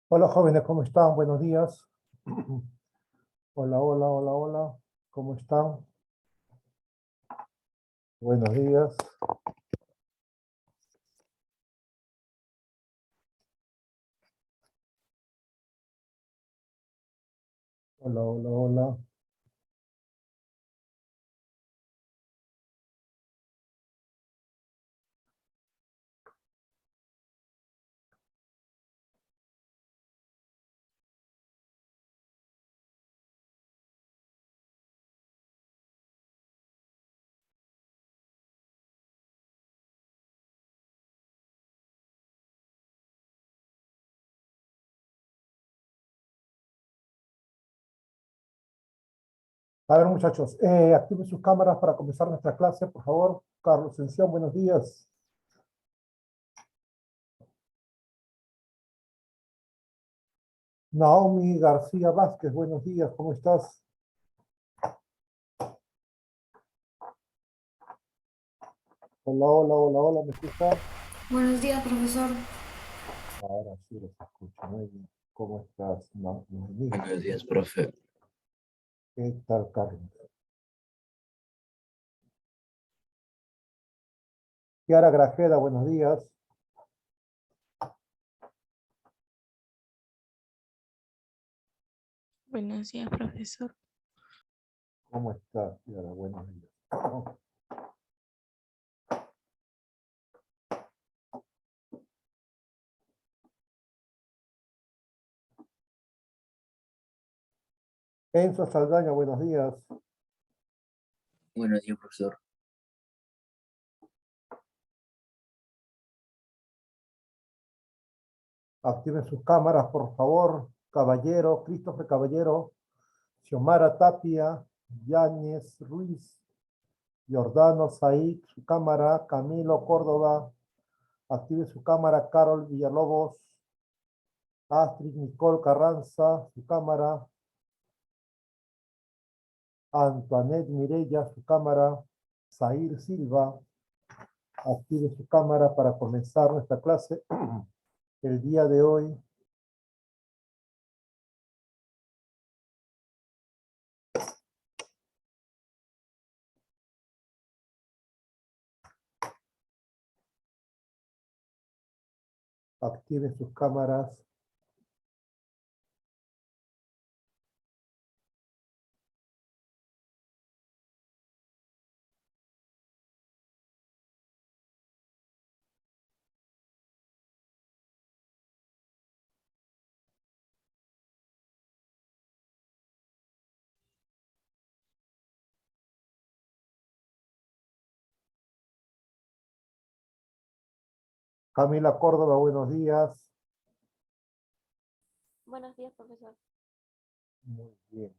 Hola jóvenes, ¿cómo están? Buenos días. Hola, hola, hola, hola. ¿Cómo están? Buenos días. Hola, hola, hola. A ver, muchachos, activen sus cámaras para comenzar nuestra clase, por favor. Carlos Sención, buenos días. Naomi García Vázquez, buenos días, ¿cómo estás? Hola, hola, hola, hola, ¿me escuchan? Buenos días, profesor. Ahora sí los escucho, muy bien. ¿Cómo estás, Noemí? Buenos días, profe. ¿Qué tal, Carlos? Kiara Grajeda, buenos días. Buenos días, profesor. ¿Cómo estás, Kiara? Buenos días. Enzo Saldaña, buenos días. Buenos días, profesor. Activen sus cámaras, por favor. Caballero, Christopher Caballero, Xiomara Tapia, Yáñez Ruiz, Giordano Said, su cámara, Camilo Córdoba, active su cámara, Carol Villalobos, Astrid Nicole Carranza, su cámara, Antoinette Mirella, su cámara, Zair Silva, active su cámara para comenzar nuestra clase el día de hoy. Active sus cámaras. Camila Córdoba, buenos días. Buenos días, profesor. Muy bien.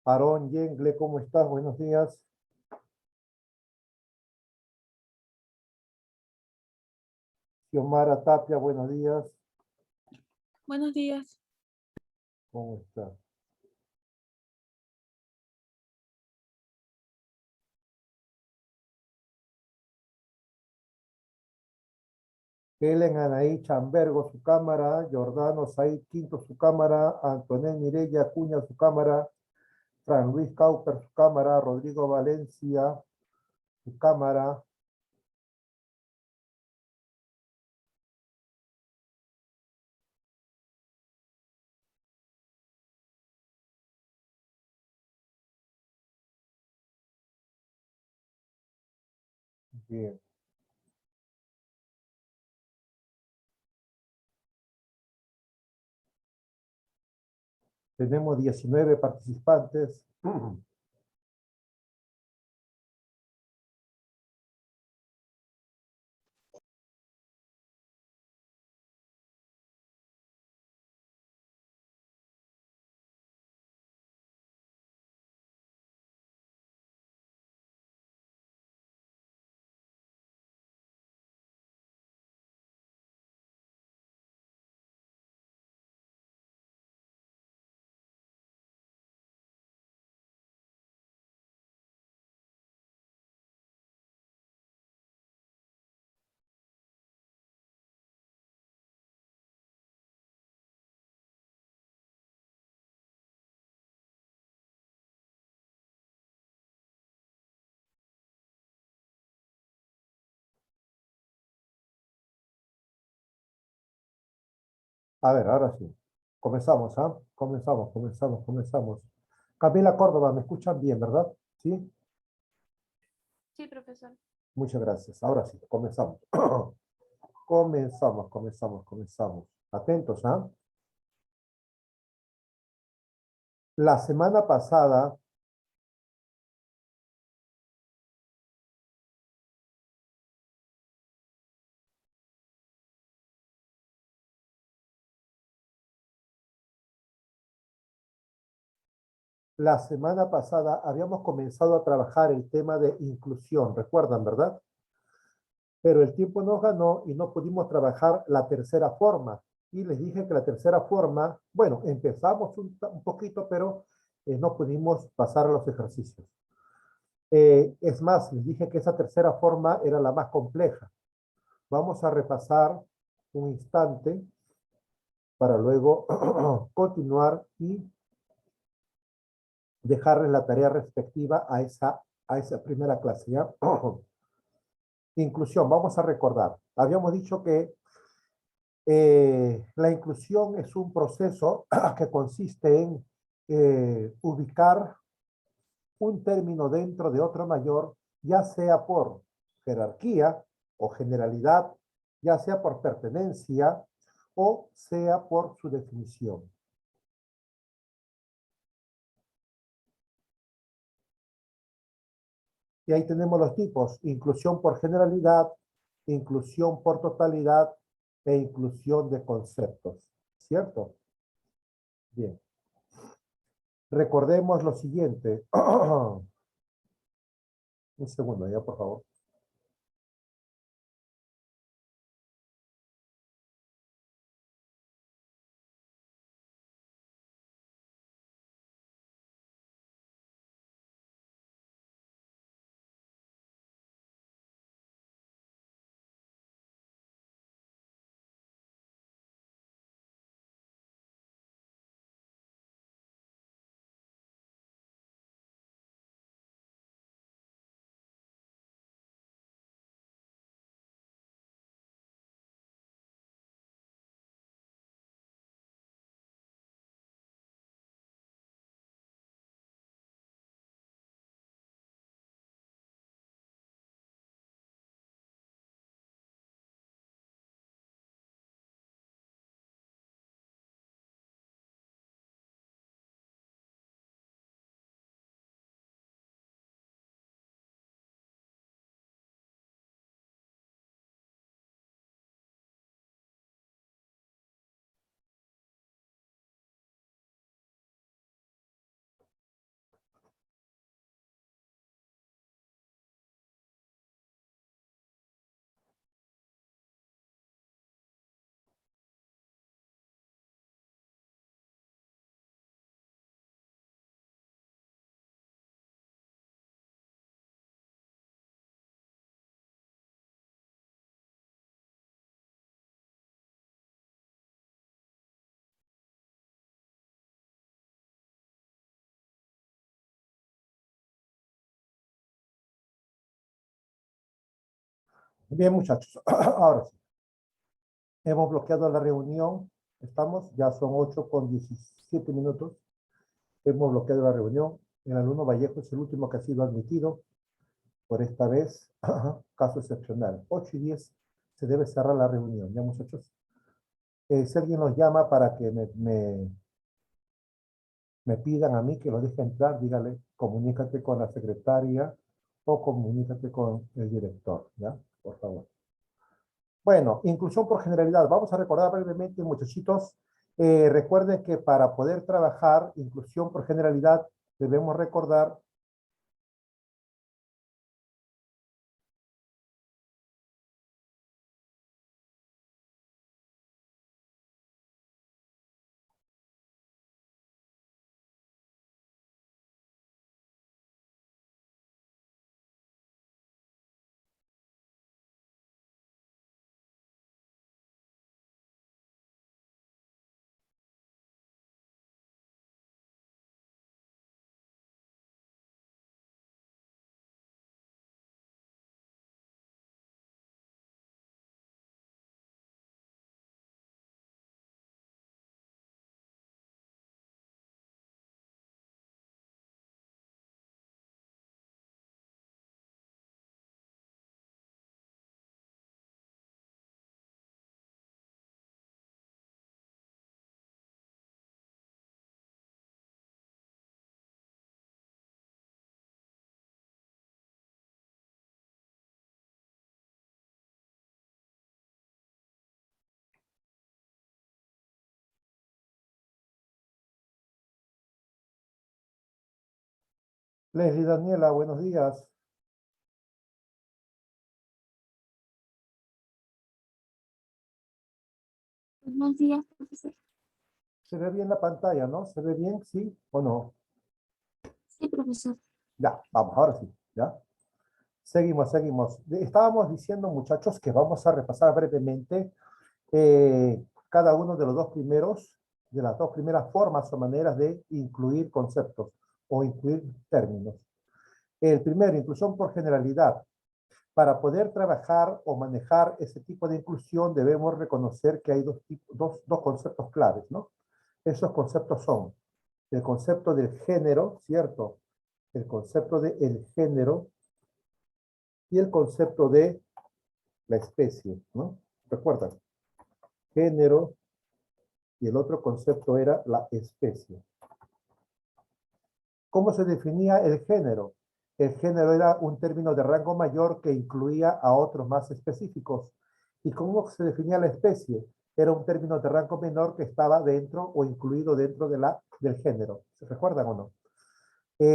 Aarón Yengle, ¿cómo estás? Buenos días. Xiomara Tapia, buenos días. Buenos días. ¿Cómo estás? Helen Anaí Chambergo, su cámara. Giordano Said Quinto, su cámara. Antonio Mireya Acuña, su cámara. Fran Luis Cauper, su cámara. Rodrigo Valencia, su cámara. Bien. Tenemos 19 participantes. A ver, ahora sí. Comenzamos, ¿ah? Comenzamos. Camila Córdoba, ¿me escuchan bien, verdad? Sí. Sí, profesor. Muchas gracias. Ahora sí, comenzamos. Comenzamos. Atentos, ¿ah? La semana pasada, habíamos comenzado a trabajar el tema de inclusión, ¿recuerdan, verdad? Pero el tiempo nos ganó y no pudimos trabajar la tercera forma. Y les dije que la tercera forma, bueno, empezamos un poquito, pero no pudimos pasar a los ejercicios. Es más, les dije que esa tercera forma era la más compleja. Vamos a repasar un instante para luego continuar y dejarles la tarea respectiva a esa primera clase, ¿ya? Inclusión, vamos a recordar. Habíamos dicho que la inclusión es un proceso que consiste en ubicar un término dentro de otro mayor, ya sea por jerarquía o generalidad, ya sea por pertenencia o sea por su definición. Y ahí tenemos los tipos: inclusión por generalidad, inclusión por totalidad e inclusión de conceptos. ¿Cierto? Bien. Recordemos lo siguiente. Un segundo ya, por favor. Bien, muchachos. Ahora sí. Hemos bloqueado la reunión. Estamos, ya son 8:17. Hemos bloqueado la reunión. El alumno Vallejo es el último que ha sido admitido por esta vez. Caso excepcional. 8:10 se debe cerrar la reunión. Ya, muchachos. Si alguien nos llama para que me pidan a mí que lo deje entrar, dígale, comunícate con la secretaria o comunícate con el director, ¿ya? Por favor. Bueno, inclusión por generalidad. Vamos a recordar brevemente, muchachitos. Recuerden que para poder trabajar inclusión por generalidad debemos recordar Leslie Daniela, buenos días. Buenos días, profesor. Se ve bien la pantalla, ¿no? ¿Se ve bien? ¿Sí o no? Sí, profesor. Ya, vamos, ahora sí, ¿ya? Seguimos. Estábamos diciendo, muchachos, que vamos a repasar brevemente cada uno de los dos primeros, de las dos primeras formas o maneras de incluir conceptos o incluir términos. El primero, inclusión por generalidad. Para poder trabajar o manejar ese tipo de inclusión debemos reconocer que hay dos conceptos claves, ¿no? Esos conceptos son el concepto del género, ¿cierto? El concepto del género y el concepto de la especie, ¿no? Recuerdan, género y el otro concepto era la especie. ¿Cómo se definía el género? El género era un término de rango mayor que incluía a otros más específicos. ¿Y cómo se definía la especie? Era un término de rango menor que estaba dentro o incluido dentro del género. ¿Se recuerdan o no?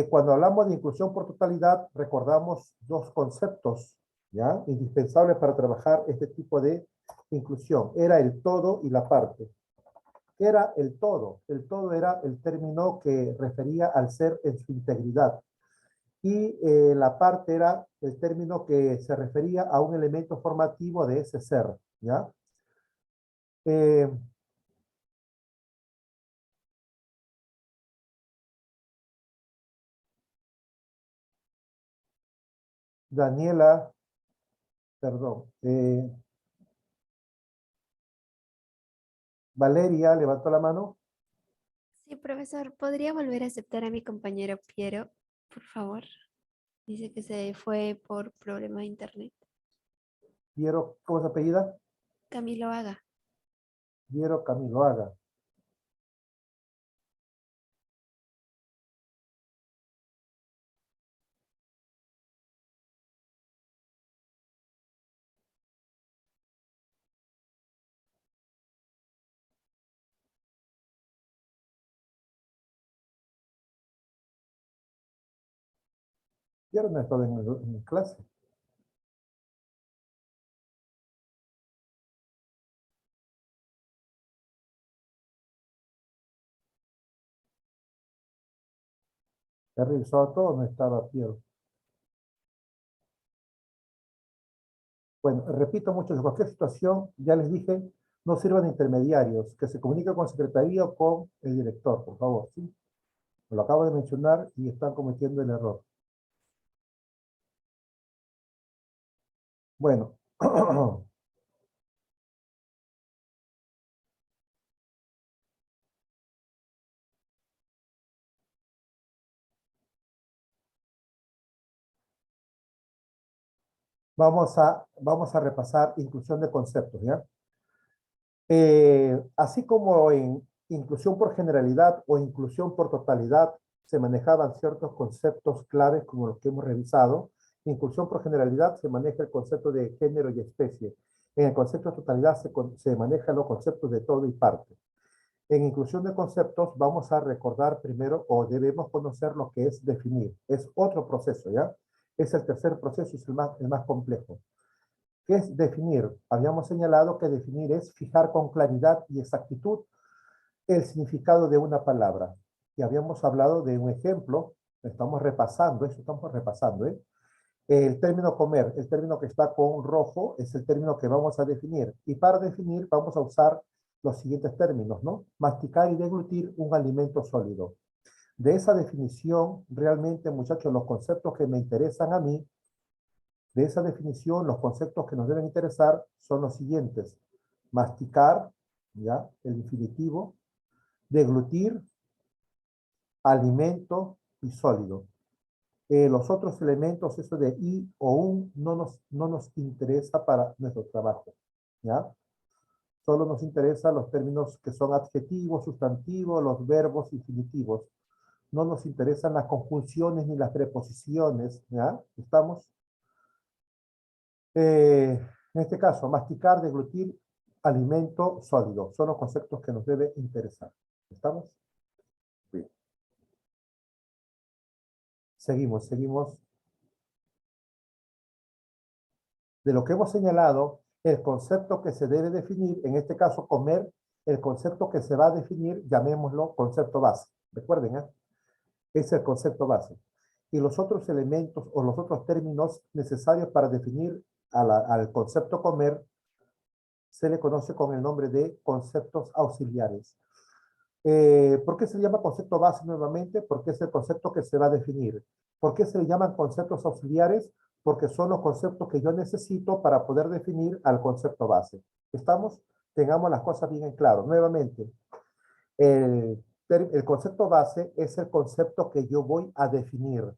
Cuando hablamos de inclusión por totalidad, recordamos dos conceptos, ¿ya? Indispensables para trabajar este tipo de inclusión. Era el todo y la parte. Era el todo. El todo era el término que refería al ser en su integridad. Y la parte era el término que se refería a un elemento formativo de ese ser, ¿ya? Eh, Daniela, perdón, Valeria levantó la mano. Sí, profesor. ¿Podría volver a aceptar a mi compañero Piero, por favor? Dice que se fue por problema de internet. Piero, ¿cómo se apellida? Camilo Haga. Piero Camiloaga. Piero no estaba en clase. He revisado todo, no estaba Piero. Bueno, repito mucho, en cualquier situación, ya les dije, no sirvan de intermediarios, que se comunique con secretaría o con el director, por favor, ¿sí? Me lo acabo de mencionar y están cometiendo el error. Bueno, vamos a repasar inclusión de conceptos, ¿ya? Así como en inclusión por generalidad o inclusión por totalidad se manejaban ciertos conceptos claves como los que hemos revisado, inclusión por generalidad se maneja el concepto de género y especie. En el concepto de totalidad se manejan los conceptos de todo y parte. En inclusión de conceptos vamos a recordar primero o debemos conocer lo que es definir. Es otro proceso, ¿ya? Es el tercer proceso, es el más complejo. ¿Qué es definir? Habíamos señalado que definir es fijar con claridad y exactitud el significado de una palabra. Y habíamos hablado de un ejemplo, estamos repasando, ¿eh? El término comer, el término que está con rojo, es el término que vamos a definir. Y para definir vamos a usar los siguientes términos, ¿no? Masticar y deglutir un alimento sólido. De esa definición, realmente, muchachos, los conceptos que me interesan a mí, de esa definición, los conceptos que nos deben interesar son los siguientes. Masticar, ¿ya? El infinitivo. Deglutir, alimento y sólido. Los otros elementos, eso de y o un, no nos interesa para nuestro trabajo, ¿ya? Solo nos interesan los términos que son adjetivos, sustantivos, los verbos infinitivos. No nos interesan las conjunciones ni las preposiciones, ¿ya? ¿Estamos? En este caso, masticar, deglutir, alimento sólido. Son los conceptos que nos debe interesar. ¿Estamos? Bien. Seguimos. De lo que hemos señalado, el concepto que se debe definir, en este caso comer, el concepto que se va a definir, llamémoslo concepto base. Recuerden, es el concepto base. Y los otros elementos o los otros términos necesarios para definir al concepto comer se le conoce con el nombre de conceptos auxiliares. ¿Por qué se le llama concepto base nuevamente? Porque es el concepto que se va a definir. ¿Por qué se le llaman conceptos auxiliares? Porque son los conceptos que yo necesito para poder definir al concepto base. ¿Estamos? Tengamos las cosas bien en claro. Nuevamente, el concepto base es el concepto que yo voy a definir.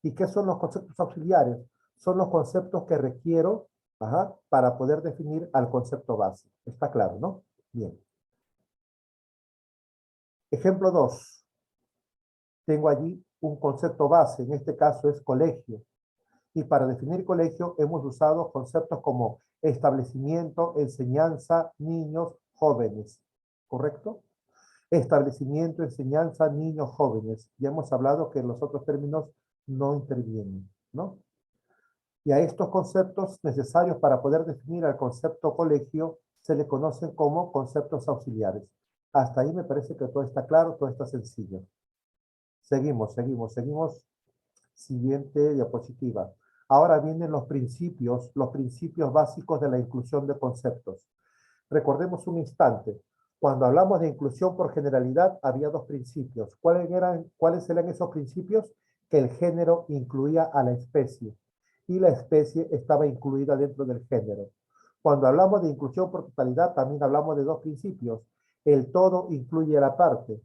¿Y qué son los conceptos auxiliares? Son los conceptos que requiero para poder definir al concepto base. ¿Está claro, no? Bien. Ejemplo 2. Tengo allí un concepto base, en este caso es colegio. Y para definir colegio hemos usado conceptos como establecimiento, enseñanza, niños, jóvenes. ¿Correcto? Establecimiento, enseñanza, niños, jóvenes. Ya hemos hablado que los otros términos no intervienen, ¿no? Y a estos conceptos necesarios para poder definir al concepto colegio se le conocen como conceptos auxiliares. Hasta ahí me parece que todo está claro, todo está sencillo. Seguimos. Siguiente diapositiva. Ahora vienen los principios básicos de la inclusión de conceptos. Recordemos un instante. Cuando hablamos de inclusión por generalidad, había dos principios. ¿Cuáles eran esos principios? Que el género incluía a la especie y la especie estaba incluida dentro del género. Cuando hablamos de inclusión por totalidad, también hablamos de dos principios. El todo incluye la parte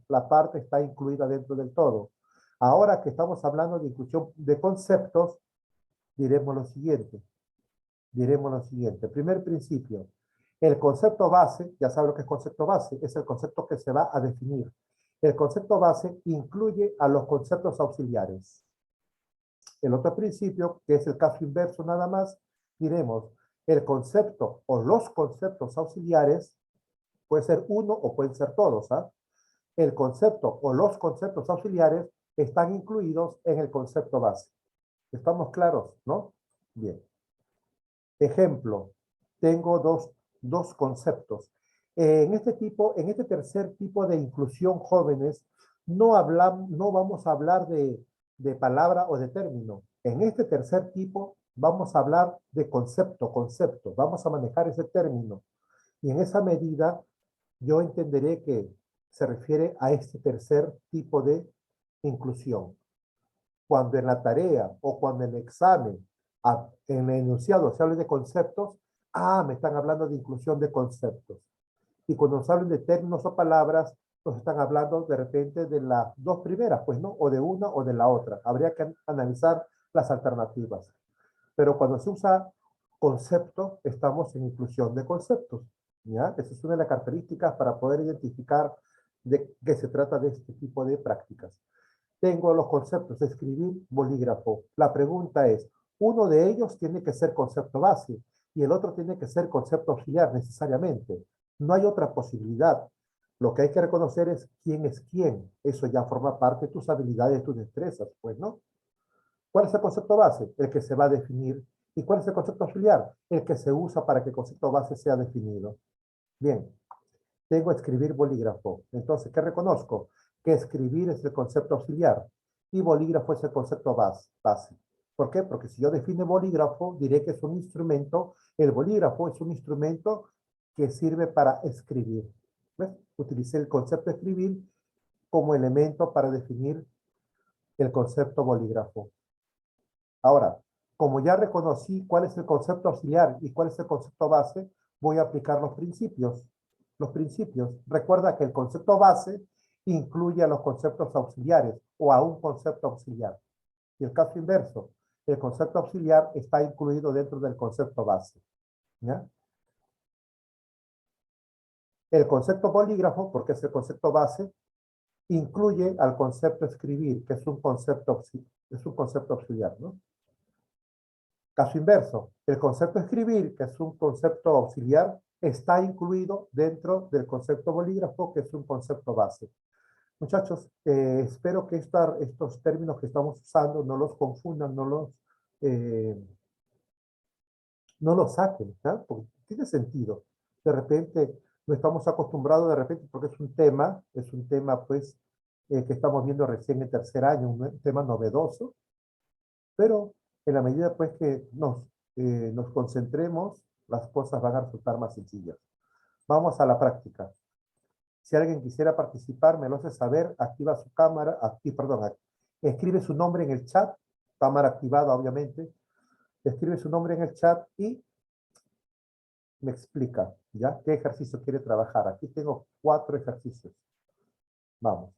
está incluida dentro del todo. Ahora que estamos hablando de inclusión de conceptos, diremos lo siguiente. Primer principio, el concepto base, ya saben lo que es concepto base, es el concepto que se va a definir. El concepto base incluye a los conceptos auxiliares. El otro principio, que es el caso inverso nada más, diremos, el concepto o los conceptos auxiliares, puede ser uno o pueden ser todos, el concepto o los conceptos auxiliares están incluidos en el concepto base. ¿Estamos claros, no? Bien. Ejemplo, tengo dos conceptos. En este tercer tipo de inclusión, jóvenes, no vamos a hablar de palabra o de término. En este tercer tipo vamos a hablar de concepto. Vamos a manejar ese término. Y en esa medida yo entenderé que se refiere a este tercer tipo de inclusión. Cuando en la tarea o cuando en el examen, en el enunciado se hable de conceptos, me están hablando de inclusión de conceptos. Y cuando nos hablan de términos o palabras, nos están hablando de repente de las dos primeras, pues, ¿no? O de una o de la otra. Habría que analizar las alternativas. Pero cuando se usa concepto, estamos en inclusión de conceptos, ¿ya? Esa es una de las características para poder identificar de qué se trata de este tipo de prácticas. Tengo los conceptos, escribir, bolígrafo. La pregunta es, uno de ellos tiene que ser concepto base y el otro tiene que ser concepto auxiliar necesariamente. No hay otra posibilidad. Lo que hay que reconocer es quién es quién. Eso ya forma parte de tus habilidades, tus destrezas, pues, ¿no? ¿Cuál es el concepto base? El que se va a definir. ¿Y cuál es el concepto auxiliar? El que se usa para que el concepto base sea definido. Bien, tengo escribir bolígrafo. Entonces, ¿qué reconozco? Que escribir es el concepto auxiliar y bolígrafo es el concepto base. ¿Por qué? Porque si yo defino bolígrafo, diré que es un instrumento, el bolígrafo es un instrumento que sirve para escribir. ¿Ves? Utilicé el concepto escribir como elemento para definir el concepto bolígrafo. Ahora, como ya reconocí cuál es el concepto auxiliar y cuál es el concepto base, voy a aplicar los principios. Los principios. Recuerda que el concepto base incluye a los conceptos auxiliares o a un concepto auxiliar. Y el caso inverso, el concepto auxiliar está incluido dentro del concepto base. ¿Ya? El concepto bolígrafo, porque es el concepto base, incluye al concepto escribir, que es un concepto auxiliar, ¿no? Caso inverso, el concepto escribir, que es un concepto auxiliar, está incluido dentro del concepto bolígrafo, que es un concepto base. Muchachos, espero que estos términos que estamos usando no los confundan, eh, no los saquen, ¿ya? Porque tiene sentido. De repente, no estamos acostumbrados de repente, porque es un tema pues que estamos viendo recién en tercer año, un tema novedoso, pero en la medida pues que nos concentremos, las cosas van a resultar más sencillas. Vamos a la práctica. Si alguien quisiera participar, me lo hace saber, activa su cámara, perdón, escribe su nombre en el chat, cámara activada obviamente, escribe su nombre en el chat y me explica, ¿ya? ¿Qué ejercicio quiere trabajar? Aquí tengo 4 ejercicios. Vamos.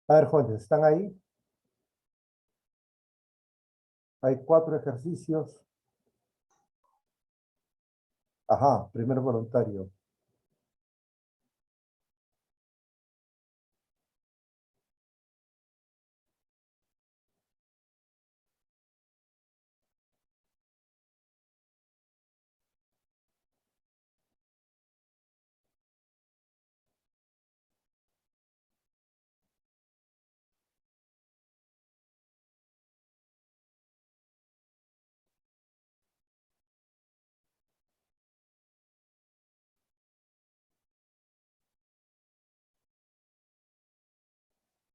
A ver, jóvenes, ¿están ahí? Hay 4 ejercicios. Ajá, primer voluntario.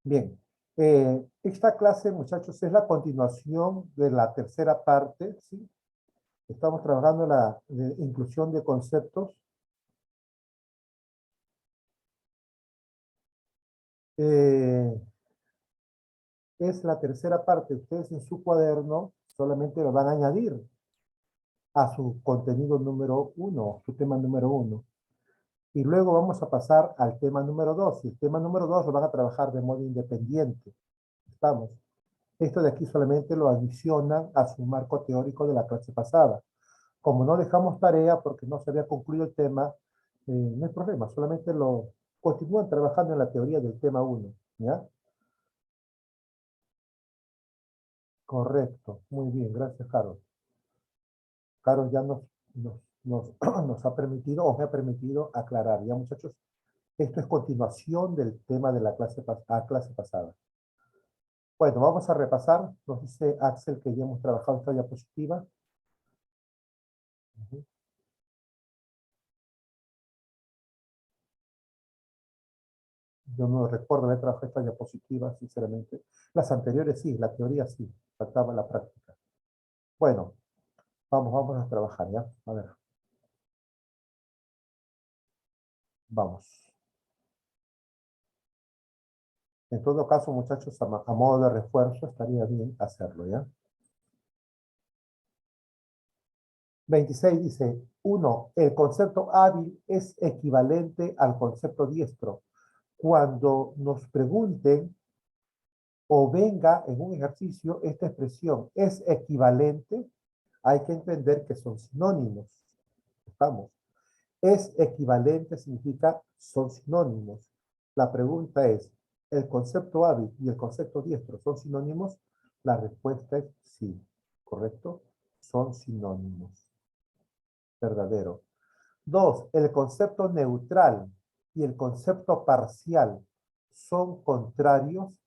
Bien. Esta clase, muchachos, es la continuación de la tercera parte, ¿sí? Estamos trabajando en la inclusión de conceptos. Eh, es la tercera parte. Ustedes en su cuaderno solamente lo van a añadir a su contenido número 1, su tema número 1. Y luego vamos a pasar al tema número 2. Y el tema número 2 lo van a trabajar de modo independiente. ¿Estamos? Esto de aquí solamente lo adicionan a su marco teórico de la clase pasada. Como no dejamos tarea porque no se había concluido el tema, no hay problema, solamente lo continúan trabajando en la teoría del tema 1. ¿Ya? Correcto, muy bien, gracias, Carol. Carol ya nos ha permitido o me ha permitido aclarar, ¿ya, muchachos? Esto es continuación del tema de la clase pasada. Bueno, vamos a repasar. Nos dice Axel que ya hemos trabajado esta diapositiva. Ujú. Yo no recuerdo haber trabajado esta diapositiva, sinceramente. Las anteriores sí, la teoría sí, faltaba la práctica. Bueno, vamos a trabajar, ¿ya? A ver, vamos. En todo caso, muchachos, a modo de refuerzo, estaría bien hacerlo, ¿ya? 26 dice, 1, el concepto hábil es equivalente al concepto diestro. Cuando nos pregunten o venga en un ejercicio esta expresión es equivalente, hay que entender que son sinónimos. ¿Estamos? Es equivalente significa son sinónimos. La pregunta es, ¿el concepto hábil y el concepto diestro son sinónimos? La respuesta es sí, ¿correcto? Son sinónimos. Verdadero. 2. El concepto neutral y el concepto parcial son contrarios.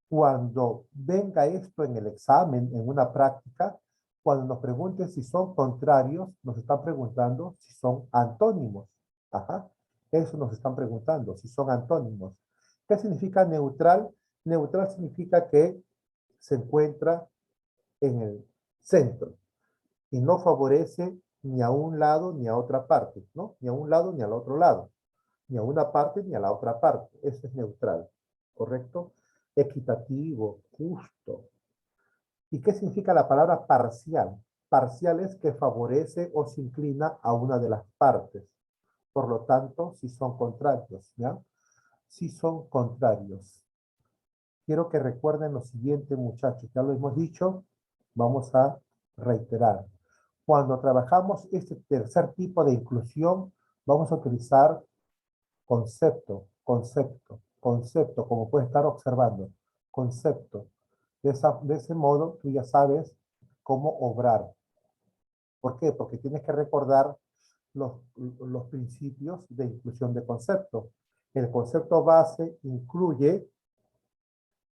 Cuando venga esto en el examen, en una práctica, cuando nos pregunten si son contrarios, nos están preguntando si son antónimos. Ajá. Eso nos están preguntando, si son antónimos. ¿Qué significa neutral? Neutral significa que se encuentra en el centro y no favorece ni a un lado ni a otra parte, ¿no? Ni a un lado ni al otro lado, ni a una parte ni a la otra parte. Eso es neutral, ¿correcto? Equitativo, justo. ¿Y qué significa la palabra parcial? Parcial es que favorece o se inclina a una de las partes. Por lo tanto, si son contrarios, ¿ya? Si son contrarios. Quiero que recuerden lo siguiente, muchachos. Ya lo hemos dicho, vamos a reiterar. Cuando trabajamos este tercer tipo de inclusión, vamos a utilizar concepto, concepto, concepto, como puedes estar observando. Concepto. De ese modo, tú ya sabes cómo obrar. ¿Por qué? Porque tienes que recordar los principios de inclusión de concepto. El concepto base incluye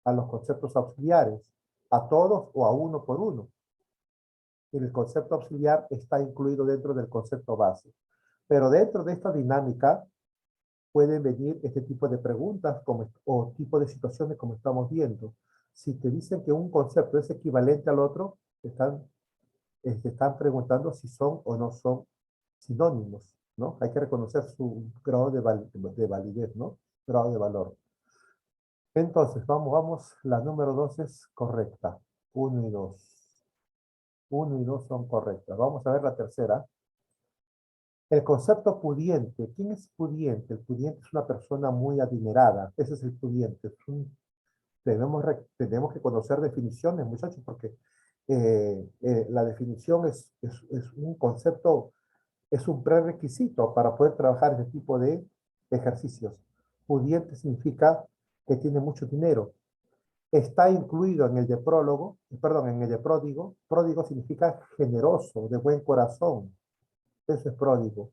a los conceptos auxiliares, a todos o a uno por uno. El concepto auxiliar está incluido dentro del concepto base. Pero dentro de esta dinámica pueden venir este tipo de preguntas o tipo de situaciones como estamos viendo. Si te dicen que un concepto es equivalente al otro, te están preguntando si son o no son sinónimos, ¿no? Hay que reconocer su grado de validez, ¿no? Grado de valor. Entonces, vamos, la número 2 es correcta. 1 y 2. 1 y 2 son correctas. Vamos a ver la tercera. El concepto pudiente. ¿Quién es pudiente? El pudiente es una persona muy adinerada. Ese es el pudiente. Tenemos que conocer definiciones, muchachos, porque la definición es un concepto, es un prerequisito para poder trabajar este tipo de ejercicios. Pudiente significa que tiene mucho dinero. Está incluido en el de prólogo, perdón, en el de pródigo. Pródigo significa generoso, de buen corazón. Eso es pródigo.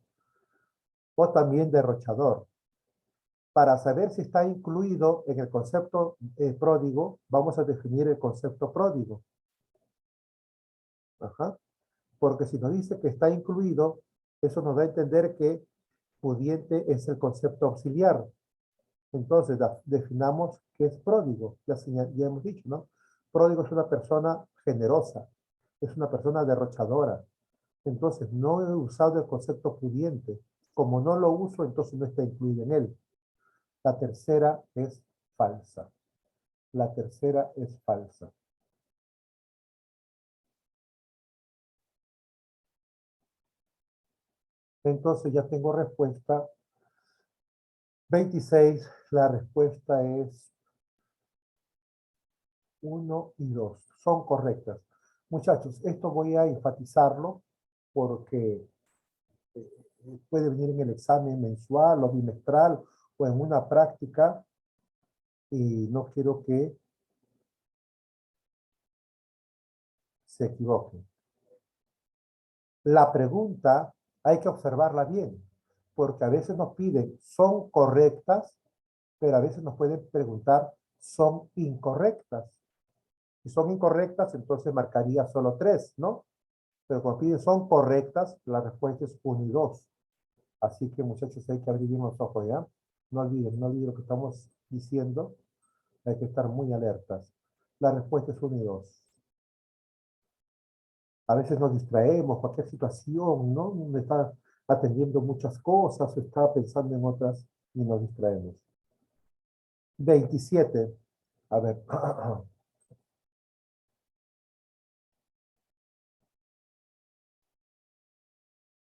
O también derrochador. Para saber si está incluido en el concepto pródigo, vamos a definir el concepto pródigo. Ajá. Porque si nos dice que está incluido, eso nos da a entender que pudiente es el concepto auxiliar. Entonces, definamos qué es pródigo. Ya hemos dicho, ¿no? Pródigo es una persona generosa, es una persona derrochadora. Entonces, no he usado el concepto pudiente. Como no lo uso, entonces no está incluido en él. La tercera es falsa. La tercera es falsa. Entonces ya tengo respuesta. 26, la respuesta es 1 y 2. Son correctas. Muchachos, esto voy a enfatizarlo porque puede venir en el examen mensual o bimestral o en una práctica y no quiero que se equivoquen. La pregunta hay que observarla bien, porque a veces nos piden, son correctas, pero a veces nos pueden preguntar, son incorrectas. Si son incorrectas, entonces marcaría solo 3, ¿no? Pero cuando piden son correctas, la respuesta es 1 y 2. Así que muchachos, hay que abrir bien los ojos, ¿ya? No olviden lo que estamos diciendo. Hay que estar muy alertas. La respuesta es 1 y 2. A veces nos distraemos, cualquier situación, ¿no? Uno está atendiendo muchas cosas, está pensando en otras y nos distraemos. 27. A ver.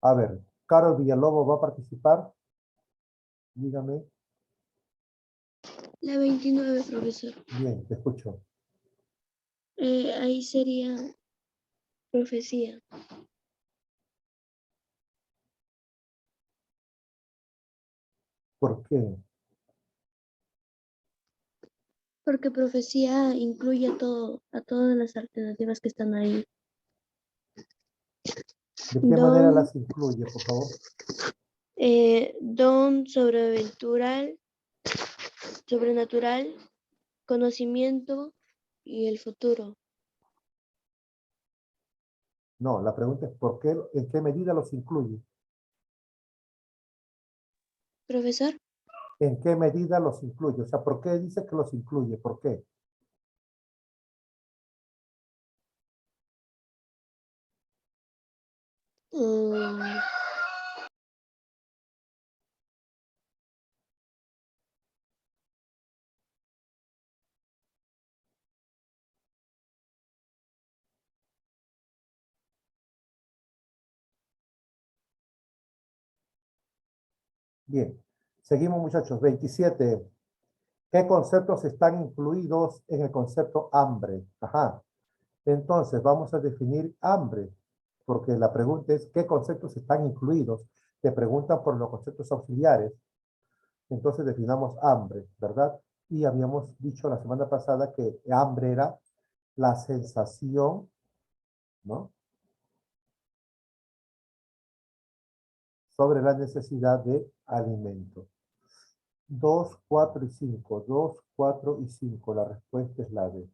A ver, Carol Villalobos va a participar. Dígame. La 29, profesor. Bien, te escucho. Ahí sería profecía. ¿Por qué? Porque profecía incluye a todas las alternativas que están ahí. ¿De qué manera Don, las incluye, por favor? don sobrenatural, conocimiento y el futuro. No, la pregunta es ¿por qué, en qué medida los incluye? Profesor, ¿En qué medida los incluye? O sea, ¿por qué dice que los incluye? ¿Por qué? mm, Bien, seguimos muchachos. 27. ¿Qué conceptos están incluidos en el concepto hambre? Ajá. Entonces, vamos a definir hambre, porque la pregunta es ¿qué conceptos están incluidos? Te preguntan por los conceptos auxiliares. Entonces, definamos hambre, ¿verdad? Y habíamos dicho la semana pasada que hambre era la sensación, ¿no? Sobre la necesidad de alimento. 2, 4 y 5. 2, 4 y 5. La respuesta es la D.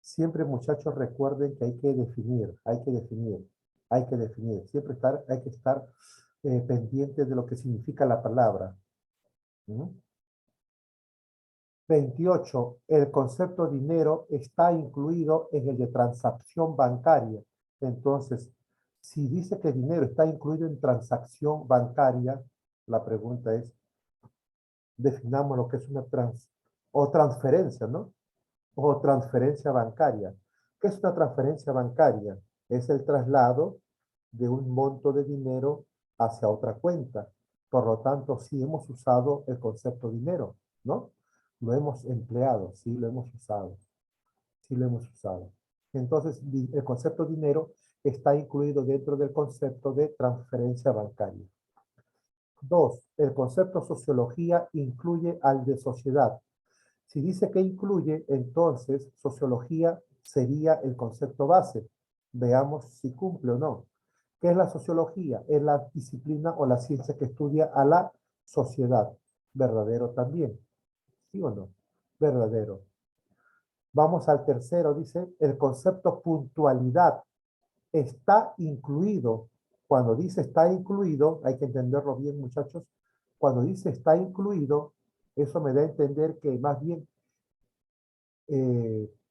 Siempre, muchachos, recuerden que hay que definir, hay que definir, hay que definir. Siempre hay que estar pendientes de lo que significa la palabra. ¿Mm? 28. El concepto dinero está incluido en el de transacción bancaria. Entonces, si dice que dinero está incluido en transacción bancaria, la pregunta es, definamos lo que es una transferencia, ¿no? O transferencia bancaria. ¿Qué es una transferencia bancaria? Es el traslado de un monto de dinero hacia otra cuenta. Por lo tanto, sí hemos usado el concepto dinero, ¿no? Lo hemos empleado, sí lo hemos usado. Sí lo hemos usado. Entonces, el concepto dinero está incluido dentro del concepto de transferencia bancaria. 2. El concepto sociología incluye al de sociedad. Si dice que incluye, entonces sociología sería el concepto base. Veamos si cumple o no. ¿Qué es la sociología? Es la disciplina o la ciencia que estudia a la sociedad. Verdadero también. ¿Sí o no? Verdadero. Vamos al tercero, dice, el concepto puntualidad está incluido. Cuando dice está incluido, hay que entenderlo bien, muchachos. Cuando dice está incluido, eso me da a entender que más bien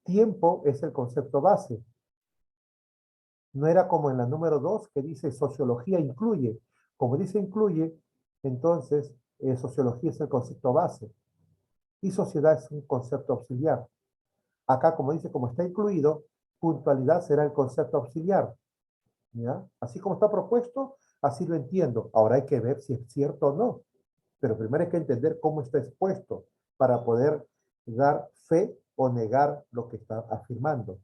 tiempo es el concepto base. No era como en la número 2 que dice sociología incluye. Como dice incluye, entonces sociología es el concepto base y sociedad es un concepto auxiliar. Acá, como dice, como está incluido, puntualidad será el concepto auxiliar. ¿Ya? Así como está propuesto, así lo entiendo. Ahora hay que ver si es cierto o no. Pero primero hay que entender cómo está expuesto para poder dar fe o negar lo que está afirmando.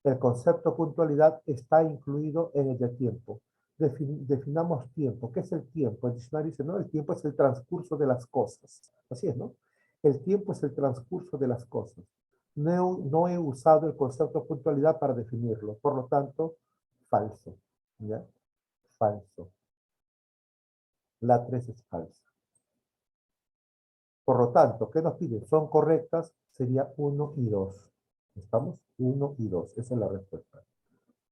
El concepto puntualidad está incluido en el de tiempo. Definamos tiempo. ¿Qué es el tiempo? El diccionario dice, no, el tiempo es el transcurso de las cosas. Así es, ¿no? El tiempo es el transcurso de las cosas. No he usado el concepto puntualidad para definirlo. Por lo tanto, falso. ¿Ya? Falso. La 3 es falsa. Por lo tanto, ¿qué nos piden? Son correctas, sería 1 y 2. ¿Estamos? 1 y 2. Esa es la respuesta.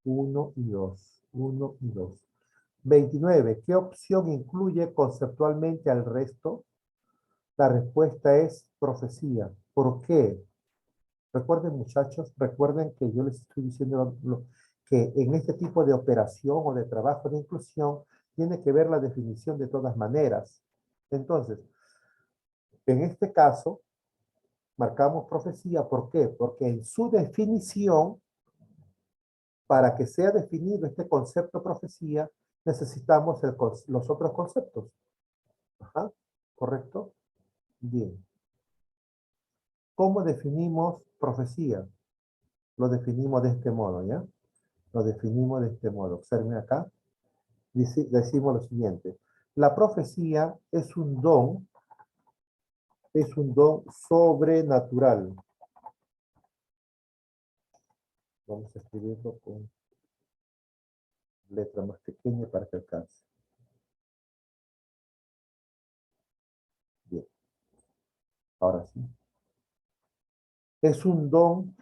1 y 2. 1 y 2. 29. ¿Qué opción incluye conceptualmente al resto? La respuesta es profecía. ¿Por qué? Recuerden, muchachos, recuerden que yo les estoy diciendo que en este tipo de operación o de trabajo de inclusión tiene que ver la definición de todas maneras. Entonces, en este caso, marcamos profecía. ¿Por qué? Porque en su definición, para que sea definido este concepto profecía, necesitamos los otros conceptos. Ajá, ¿correcto? Bien. ¿Cómo definimos profecía? Lo definimos de este modo, ¿ya? Lo definimos de este modo. Observen acá. Decimos lo siguiente. La profecía es un don sobrenatural. Vamos a escribirlo con letra más pequeña para que alcance. Bien, ahora sí. Es un don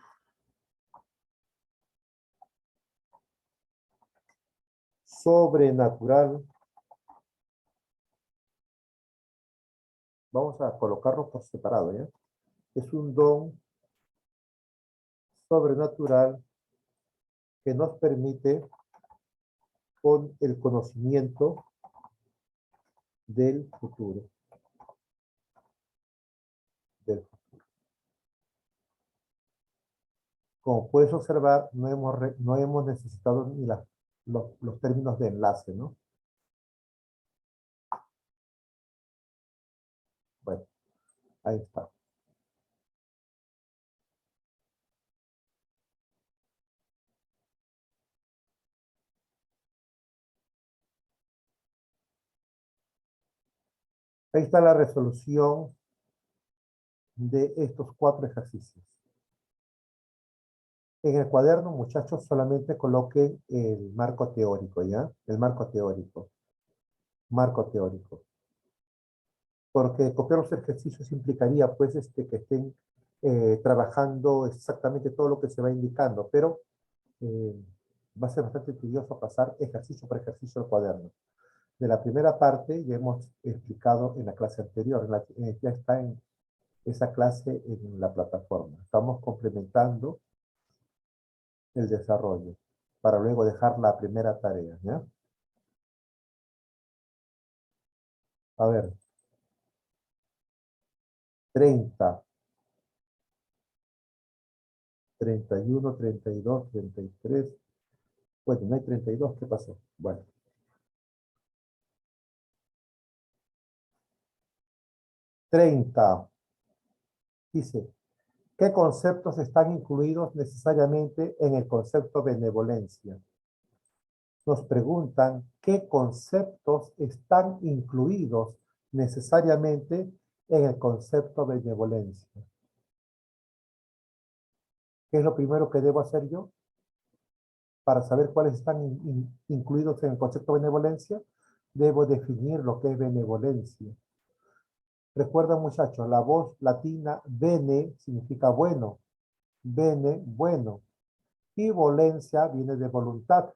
sobrenatural. Vamos a colocarlo por separado, ¿ya? Es un don sobrenatural que nos permite, con el conocimiento del futuro. Del Como puedes observar, no hemos necesitado ni los términos de enlace, ¿no? Bueno, ahí está. Ahí está la resolución de estos 4 ejercicios. En el cuaderno, muchachos, solamente coloquen el marco teórico, ¿ya? El marco teórico. Marco teórico. Porque copiar los ejercicios implicaría, pues, que estén trabajando exactamente todo lo que se va indicando, pero va a ser bastante tedioso pasar ejercicio por ejercicio al cuaderno. De la primera parte ya hemos explicado en la clase anterior, ya está en esa clase en la plataforma. Estamos complementando el desarrollo para luego dejar la primera tarea, ¿ya? A ver, 30, 31, 32, 33. Bueno, no hay 32, ¿qué pasó? Bueno, 30. Dice, ¿qué conceptos están incluidos necesariamente en el concepto benevolencia? Nos preguntan qué conceptos están incluidos necesariamente en el concepto benevolencia. ¿Qué es lo primero que debo hacer yo para saber cuáles están incluidos en el concepto benevolencia? Debo definir lo que es benevolencia. Recuerda, muchachos, la voz latina bene significa bueno, bene, bueno, y volencia viene de voluntad.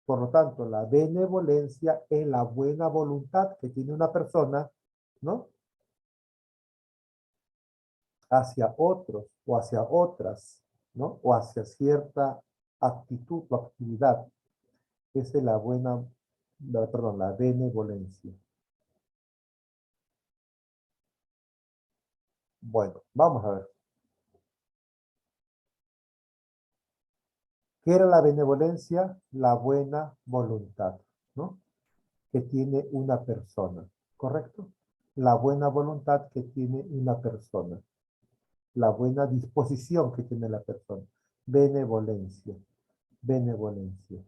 Por lo tanto, la benevolencia es la buena voluntad que tiene una persona, ¿no? Hacia otros o hacia otras, ¿no? O hacia cierta actitud o actividad. Esa es la benevolencia. Bueno, vamos a ver. ¿Qué era la benevolencia? La buena voluntad, ¿no? Que tiene una persona, ¿correcto? La buena voluntad que tiene una persona. La buena disposición que tiene la persona. Benevolencia, benevolencia.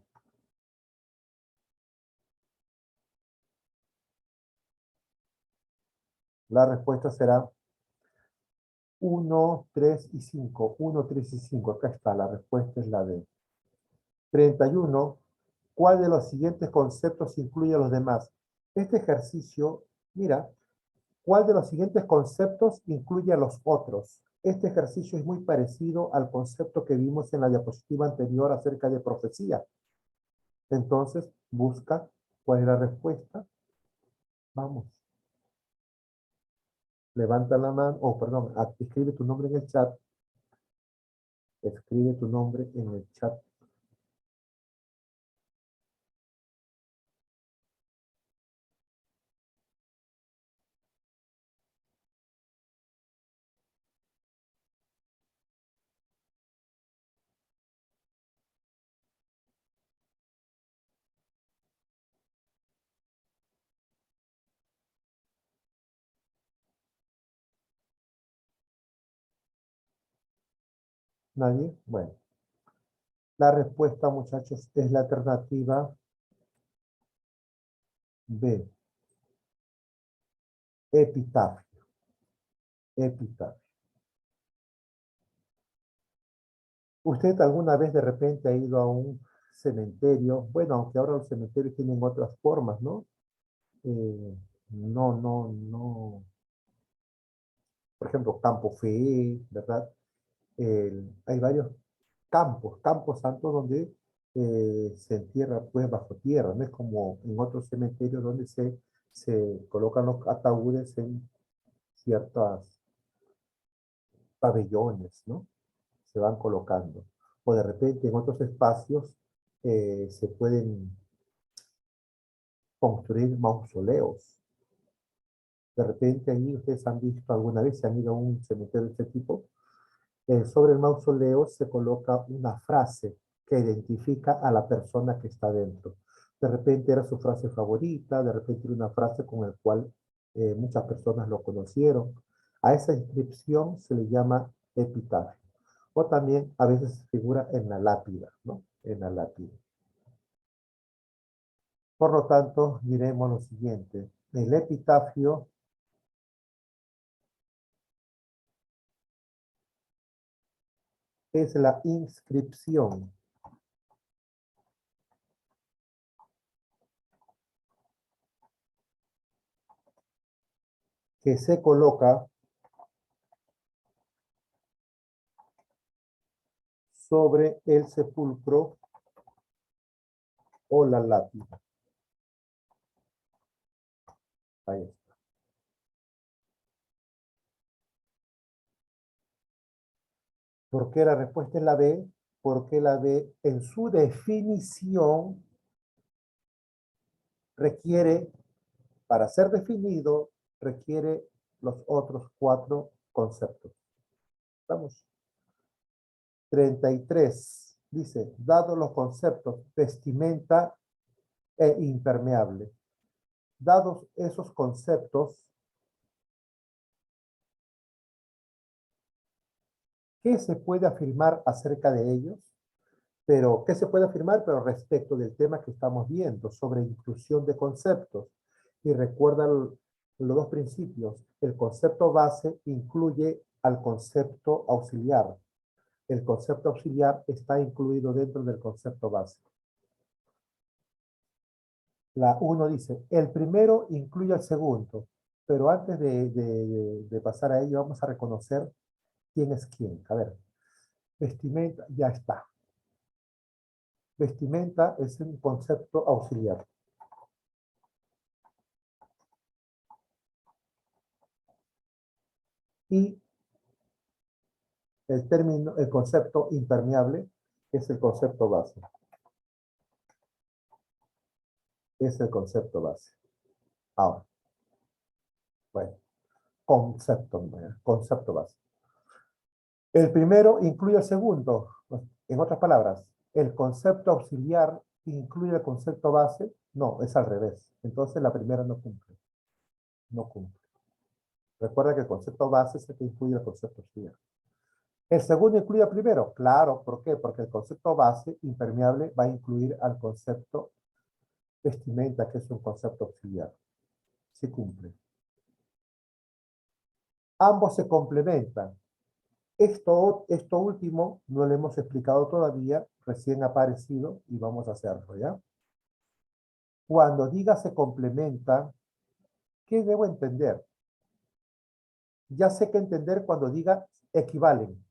La respuesta será 1, 3 y 5. 1, 3 y 5. Acá está, la respuesta es la D. 31. ¿Cuál de los siguientes conceptos incluye a los demás? Este ejercicio, mira, ¿cuál de los siguientes conceptos incluye a los otros? Este ejercicio es muy parecido al concepto que vimos en la diapositiva anterior acerca de profecía. Entonces, busca cuál es la respuesta. Vamos. Levanta la mano, perdón, escribe tu nombre en el chat. Escribe tu nombre en el chat. ¿Nadie? Bueno. La respuesta, muchachos, es la alternativa B. Epitafio. Epitafio. ¿Usted alguna vez de repente ha ido a un cementerio? Bueno, aunque ahora los cementerios tienen otras formas, ¿no? No. Por ejemplo, Campo Fe, ¿verdad? Hay varios campos santos donde se entierra pues bajo tierra, no es como en otros cementerios donde se colocan los ataúdes en ciertos pabellones, ¿no? Se van colocando. O de repente en otros espacios se pueden construir mausoleos. De repente ahí ustedes han visto alguna vez, se han ido a un cementerio de este tipo, sobre el mausoleo se coloca una frase que identifica a la persona que está dentro. De repente era su frase favorita, de repente era una frase con la cual muchas personas lo conocieron. A esa inscripción se le llama epitafio. O también a veces figura en la lápida, ¿no? En la lápida. Por lo tanto, diremos lo siguiente. El epitafio es la inscripción que se coloca sobre el sepulcro o la lápida. Ahí está. ¿Por qué la respuesta es la B? Porque la B en su definición requiere, para ser definido, requiere los otros 4 conceptos. ¿Estamos? 33 dice, dado los conceptos vestimenta e impermeable. Dados esos conceptos, ¿qué se puede afirmar acerca de ellos? Pero, ¿qué se puede afirmar? Pero respecto del tema que estamos viendo, sobre inclusión de conceptos. Y recuerda los dos principios. El concepto base incluye al concepto auxiliar. El concepto auxiliar está incluido dentro del concepto base. La 1 dice, el primero incluye al segundo. Pero antes de pasar a ello, vamos a reconocer quién es quién. A ver, vestimenta, ya está. Vestimenta es un concepto auxiliar. Y el término, el concepto impermeable es el concepto base. Es el concepto base. Ahora, bueno, concepto base. El primero incluye el segundo. En otras palabras, el concepto auxiliar incluye el concepto base. No, es al revés. Entonces la primera no cumple. No cumple. Recuerda que el concepto base es el que incluye el concepto auxiliar. ¿El segundo incluye al primero? Claro, ¿por qué? Porque el concepto base, impermeable, va a incluir al concepto vestimenta, que es un concepto auxiliar. Sí cumple. Ambos se complementan. Esto último no lo hemos explicado todavía, recién ha aparecido y vamos a hacerlo, ¿ya? Cuando diga se complementa, ¿qué debo entender? Ya sé qué entender cuando diga equivalen.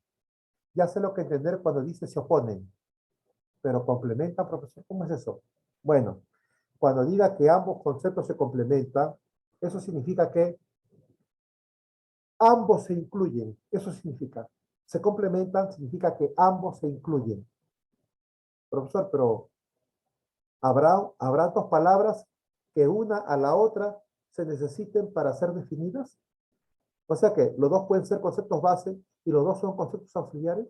Ya sé lo que entender cuando dice se oponen. Pero complementan, profesor, ¿cómo es eso? Bueno, cuando diga que ambos conceptos se complementan, eso significa que ambos se incluyen. Eso significa. Se complementan, significa que ambos se incluyen. Profesor, pero ¿habrá dos palabras que una a la otra se necesiten para ser definidas? O sea que los dos pueden ser conceptos base y los dos son conceptos auxiliares.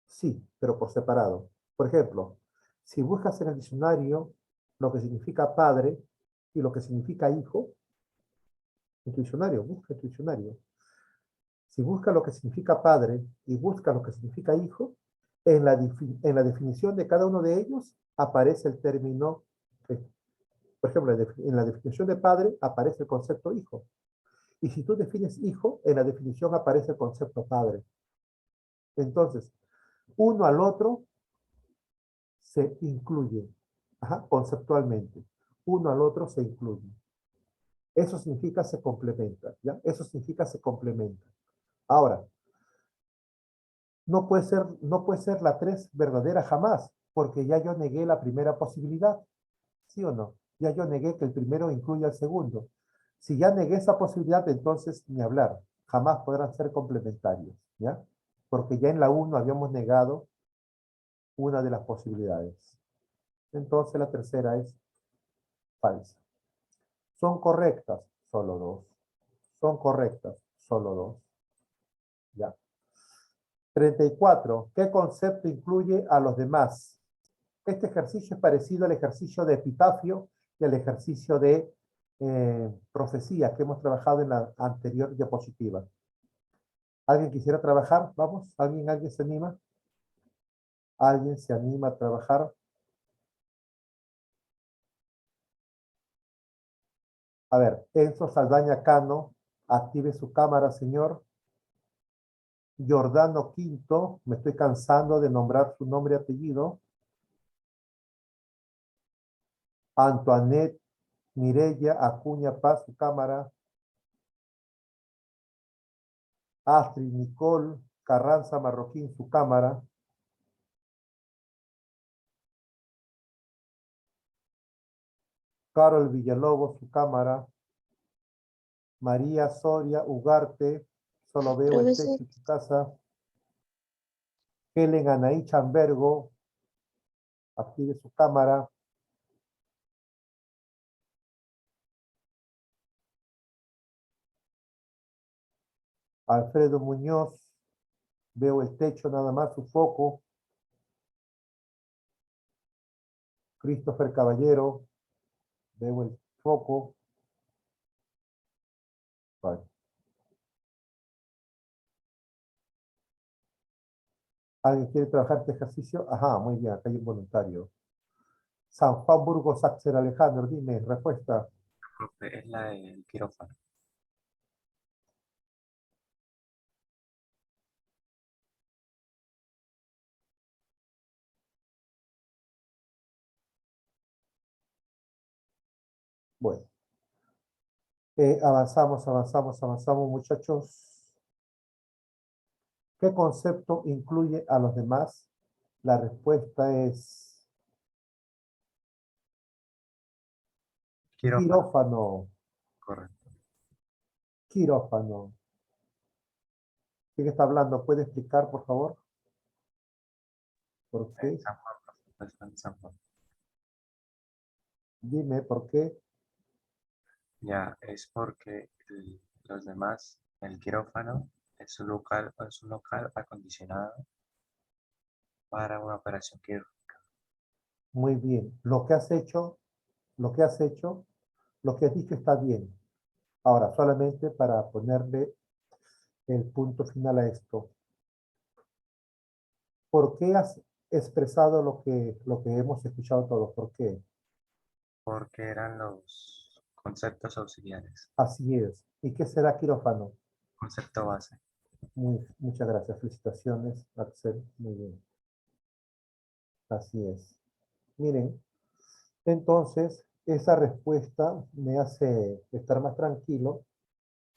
Sí, pero por separado. Por ejemplo, si buscas en el diccionario lo que significa padre y lo que significa hijo, en tu diccionario, busca en tu diccionario. Si busca lo que significa padre y busca lo que significa hijo, en la definición de cada uno de ellos aparece el término, por ejemplo, en la definición de padre aparece el concepto hijo. Y si tú defines hijo, en la definición aparece el concepto padre. Entonces, uno al otro se incluye, conceptualmente. Uno al otro se incluye. Eso significa se complementa, ¿ya? Eso significa se complementa. Ahora, no puede ser la 3 verdadera jamás, porque ya yo negué la primera posibilidad, ¿sí o no? Ya yo negué que el primero incluya al segundo. Si ya negué esa posibilidad, entonces ni hablar. Jamás podrán ser complementarios, ¿ya? Porque ya en la 1 habíamos negado una de las posibilidades. Entonces la tercera es falsa. Son correctas, solo 2. Son correctas, solo 2. Ya. 34. ¿Qué concepto incluye a los demás? Este ejercicio es parecido al ejercicio de epitafio y al ejercicio de profecía que hemos trabajado en la anterior diapositiva. ¿Alguien quisiera trabajar? ¿Vamos? ¿Alguien se anima? ¿Alguien se anima a trabajar? A ver, Enzo Saldaña Cano, active su cámara, señor. Giordano Quinto, me estoy cansando de nombrar su nombre y apellido. Antoinette Mireya Acuña Paz, su cámara. Astrid Nicole Carranza Marroquín, su cámara. Carol Villalobos, su cámara. María Soria Ugarte, solo veo el Profesor, techo de su casa. Helen Anaí Chambergo, active su cámara. Alfredo Muñoz, veo el techo nada más, su foco. Christopher Caballero, veo el foco. Vale. ¿Alguien quiere trabajar este ejercicio? Ajá, muy bien, acá hay un voluntario. San Juan Burgos Axel Alejandro, dime, respuesta. Profe, es la del quirófano. Bueno, avanzamos, muchachos. ¿Qué concepto incluye a los demás? La respuesta es Quirófano, quirófano. correcto. Quirófano. ¿Quién está hablando? ¿Puede explicar, por favor? ¿Por qué? San Juan, profe, está en San Juan. Dime, ¿por qué? Ya, es porque los demás, el quirófano es un local acondicionado para una operación quirúrgica. Muy bien. Lo que has hecho, lo que has dicho está bien. Ahora, solamente para ponerle el punto final a esto. ¿Por qué has expresado lo que hemos escuchado todos? ¿Por qué? Porque eran los conceptos auxiliares. Así es. ¿Y qué será quirófano? Concepto base. Muchas gracias. Felicitaciones, Axel. Muy bien. Así es. Miren, entonces, esa respuesta me hace estar más tranquilo,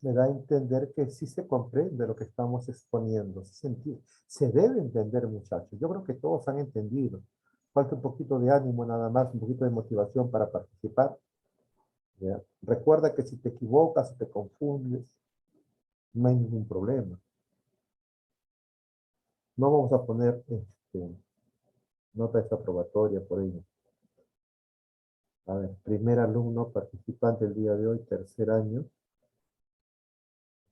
me da a entender que sí se comprende lo que estamos exponiendo. Se debe entender, muchachos. Yo creo que todos han entendido. Falta un poquito de ánimo nada más, un poquito de motivación para participar. ¿Ya? Recuerda que si te equivocas, si te confundes, no hay ningún problema. No vamos a poner nota desaprobatoria por ello. A ver, primer alumno participante el día de hoy, tercer año.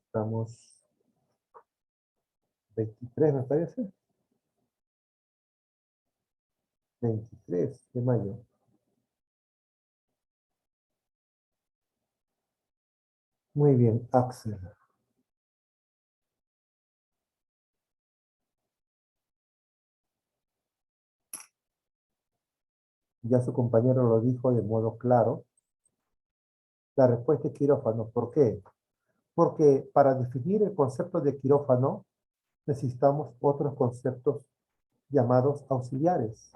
Estamos 23, me parece. 23 de mayo. Muy bien, Axel. Ya su compañero lo dijo de modo claro. La respuesta es quirófano. ¿Por qué? Porque para definir el concepto de quirófano necesitamos otros conceptos llamados auxiliares.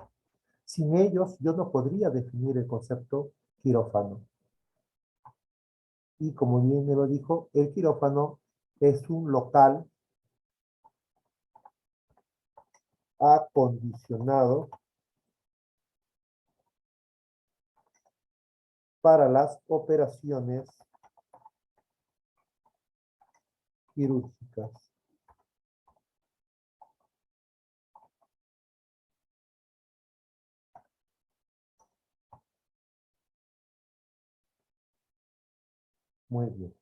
Sin ellos yo no podría definir el concepto quirófano. Y como bien me lo dijo, el quirófano es un local acondicionado para las operaciones quirúrgicas. Muy bien.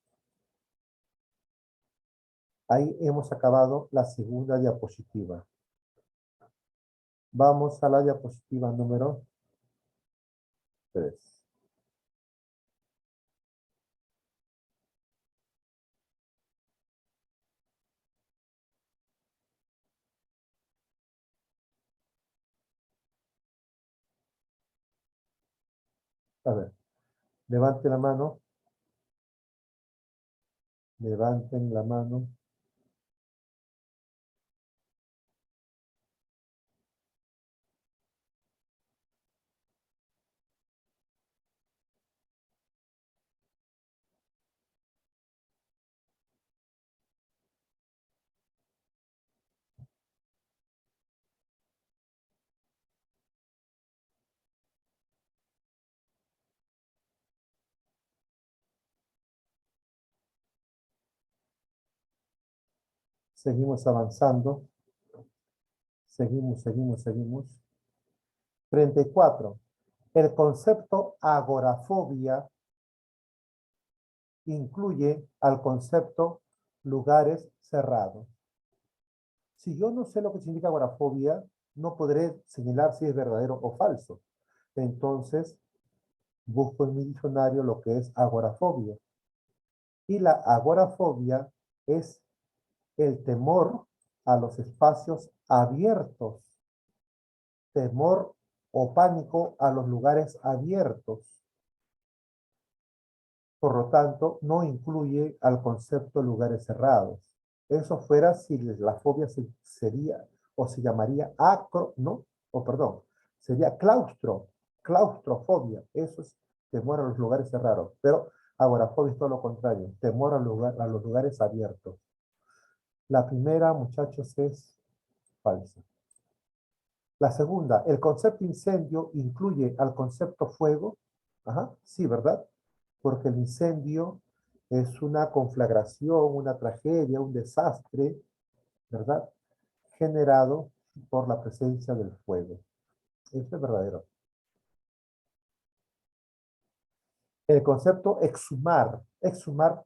Ahí hemos acabado la segunda diapositiva. Vamos a la diapositiva número 3. A ver, levante la mano. Levanten la mano. Seguimos avanzando. Seguimos. 34. El concepto agorafobia incluye al concepto lugares cerrados. Si yo no sé lo que significa agorafobia, no podré señalar si es verdadero o falso. Entonces, busco en mi diccionario lo que es agorafobia. Y la agorafobia es el temor a los espacios abiertos, temor o pánico a los lugares abiertos. Por lo tanto, no incluye al concepto lugares cerrados. Eso fuera si la fobia sería o se llamaría sería claustrofobia. Eso es temor a los lugares cerrados. Pero agorafobia es todo lo contrario, temor a los lugares abiertos. La primera, muchachos, es falsa. La segunda, el concepto incendio incluye al concepto fuego. Ajá, sí, ¿verdad? Porque el incendio es una conflagración, una tragedia, un desastre, ¿verdad? Generado por la presencia del fuego. Eso es verdadero. El concepto exhumar. Exhumar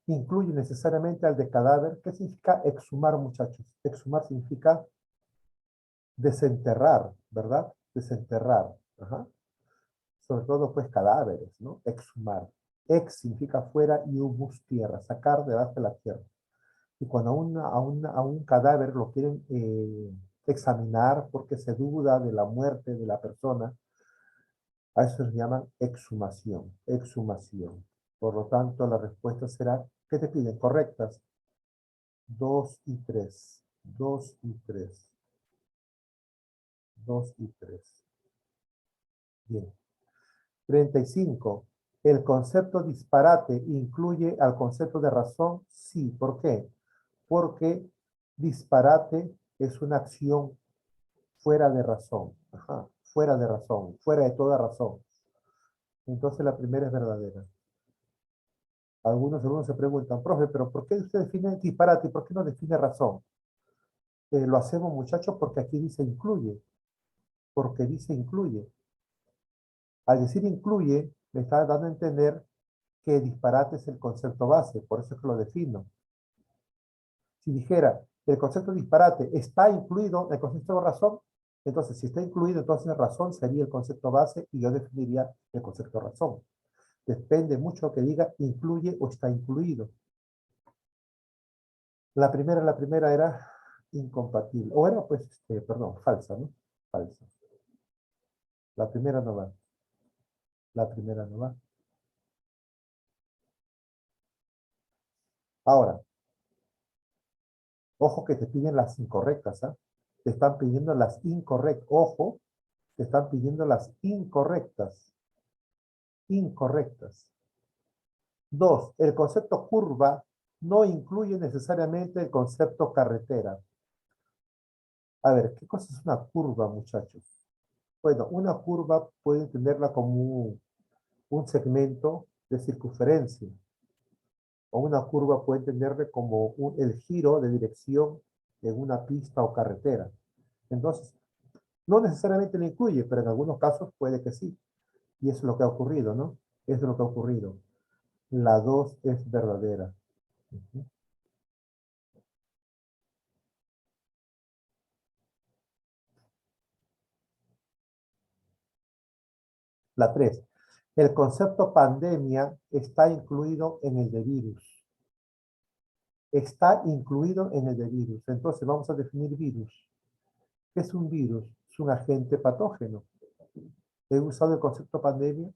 incluye necesariamente al de cadáver. ¿Qué significa exhumar, muchachos? Exhumar significa desenterrar, ¿verdad? Desenterrar. Ajá. Sobre todo, pues, cadáveres, ¿no? Exhumar. Ex significa fuera y humus, tierra, sacar debajo de la tierra. Y cuando a un cadáver lo quieren examinar porque se duda de la muerte de la persona, a eso se llama exhumación, exhumación. Por lo tanto, la respuesta será, ¿qué te piden? Correctas. 2 y 3. 2 y 3. 2 y 3. Bien. 35. ¿El concepto disparate incluye al concepto de razón? Sí. ¿Por qué? Porque disparate es una acción fuera de razón. Ajá, fuera de razón, fuera de toda razón. Entonces la primera es verdadera. Algunos se preguntan, profe, pero ¿por qué usted define disparate? ¿Por qué no define razón? Lo hacemos, muchachos, porque aquí dice incluye. Porque dice incluye. Al decir incluye, me está dando a entender que disparate es el concepto base, por eso es que lo defino. Si dijera, el concepto disparate está incluido en el concepto de razón, entonces si está incluido, entonces razón sería el concepto base y yo definiría el concepto razón. Depende mucho que diga incluye o está incluido. La primera era incompatible. O era, pues, perdón, falsa, ¿no? Falsa. La primera no va. La primera no va. Ahora, ojo que te piden las incorrectas, ¿ah? Te están pidiendo las incorrectas. Ojo, te están pidiendo las incorrectas. Incorrectas. Dos, el concepto curva no incluye necesariamente el concepto carretera. A ver, ¿qué cosa es una curva, muchachos? Bueno, una curva puede entenderla como un segmento de circunferencia. O una curva puede entenderle como el giro de dirección en una pista o carretera. Entonces, no necesariamente lo incluye, pero en algunos casos puede que sí. Y eso es lo que ha ocurrido, ¿no? Eso es lo que ha ocurrido. La 2 es verdadera. Ujú. La 3. El concepto pandemia está incluido en el de virus. Está incluido en el de virus. Entonces vamos a definir virus. ¿Qué es un virus? Es un agente patógeno. ¿He usado el concepto pandemia?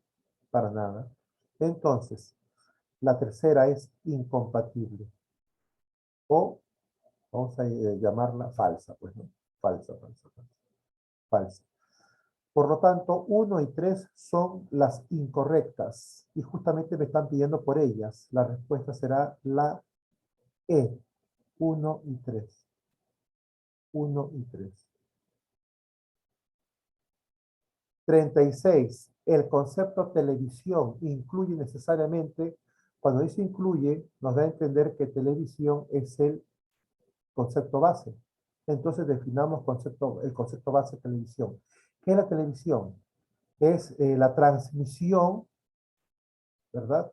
Para nada. Entonces, la tercera es incompatible. O vamos a llamarla falsa, pues, ¿no? Falsa, falsa, falsa. Falsa. Por lo tanto, 1 y 3 son las incorrectas. Y justamente me están pidiendo por ellas. La respuesta será la E. 1 y 3. 1 y 3. 36. El concepto televisión incluye necesariamente, cuando dice incluye, nos da a entender que televisión es el concepto base. Entonces definamos el concepto base de televisión. ¿Qué es la televisión? Es la transmisión, ¿verdad?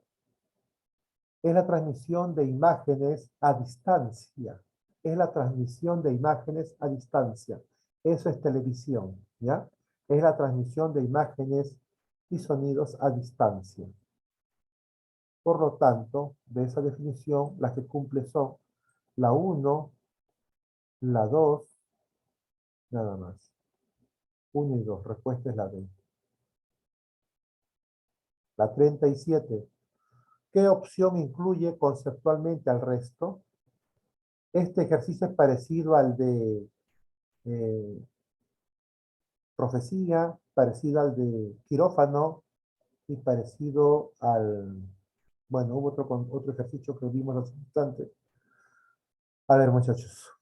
Es la transmisión de imágenes a distancia. Es la transmisión de imágenes a distancia. Eso es televisión, ¿ya? Es la transmisión de imágenes y sonidos a distancia. Por lo tanto, de esa definición, las que cumple son la 1, la 2, nada más. 1 y 2, respuesta es la D. La 37. ¿Qué opción incluye conceptualmente al resto? Este ejercicio es parecido al de eh, profecía, parecido al de quirófano y parecido al... Bueno, hubo otro ejercicio que vimos hace un instante. A ver, muchachos.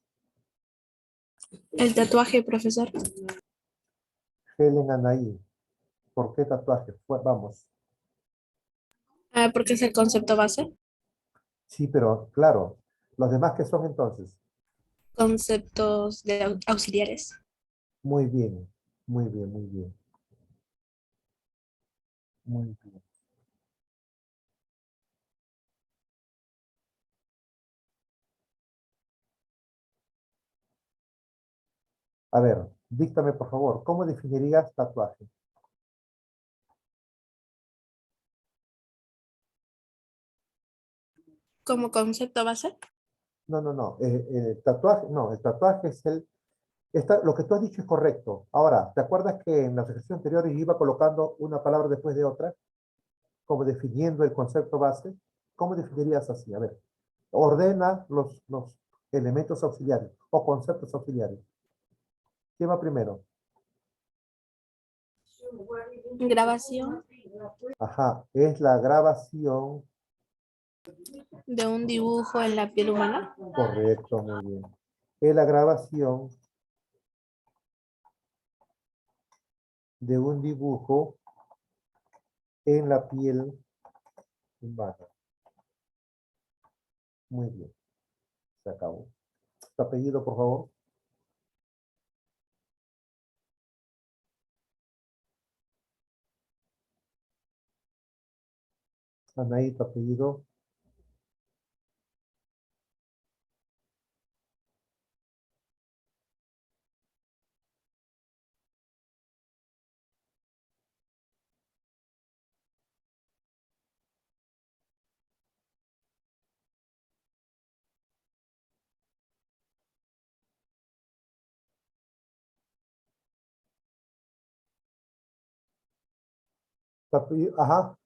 El tatuaje, profesor. Helen Anaí. ¿Por qué tatuaje? Vamos. Ah, porque es el concepto base. Sí, pero claro. ¿Los demás qué son entonces? Conceptos de auxiliares. Muy bien, muy bien, muy bien. Muy bien. A ver, díctame por favor, ¿cómo definirías tatuaje? Como concepto base. No, no, no. El tatuaje, no, el tatuaje es lo que tú has dicho es correcto. Ahora, ¿te acuerdas que en las ejercicios anteriores iba colocando una palabra después de otra, como definiendo el concepto base? ¿Cómo definirías así? A ver, ordena los elementos auxiliares o conceptos auxiliares. ¿Quién va primero? Grabación Ajá, es la grabación. de un dibujo en la piel humana. Correcto, muy bien. Es la grabación de un dibujo en la piel humana. Muy bien, se acabó. ¿Tu apellido, por favor? Anaí, tu apellido. Ajá,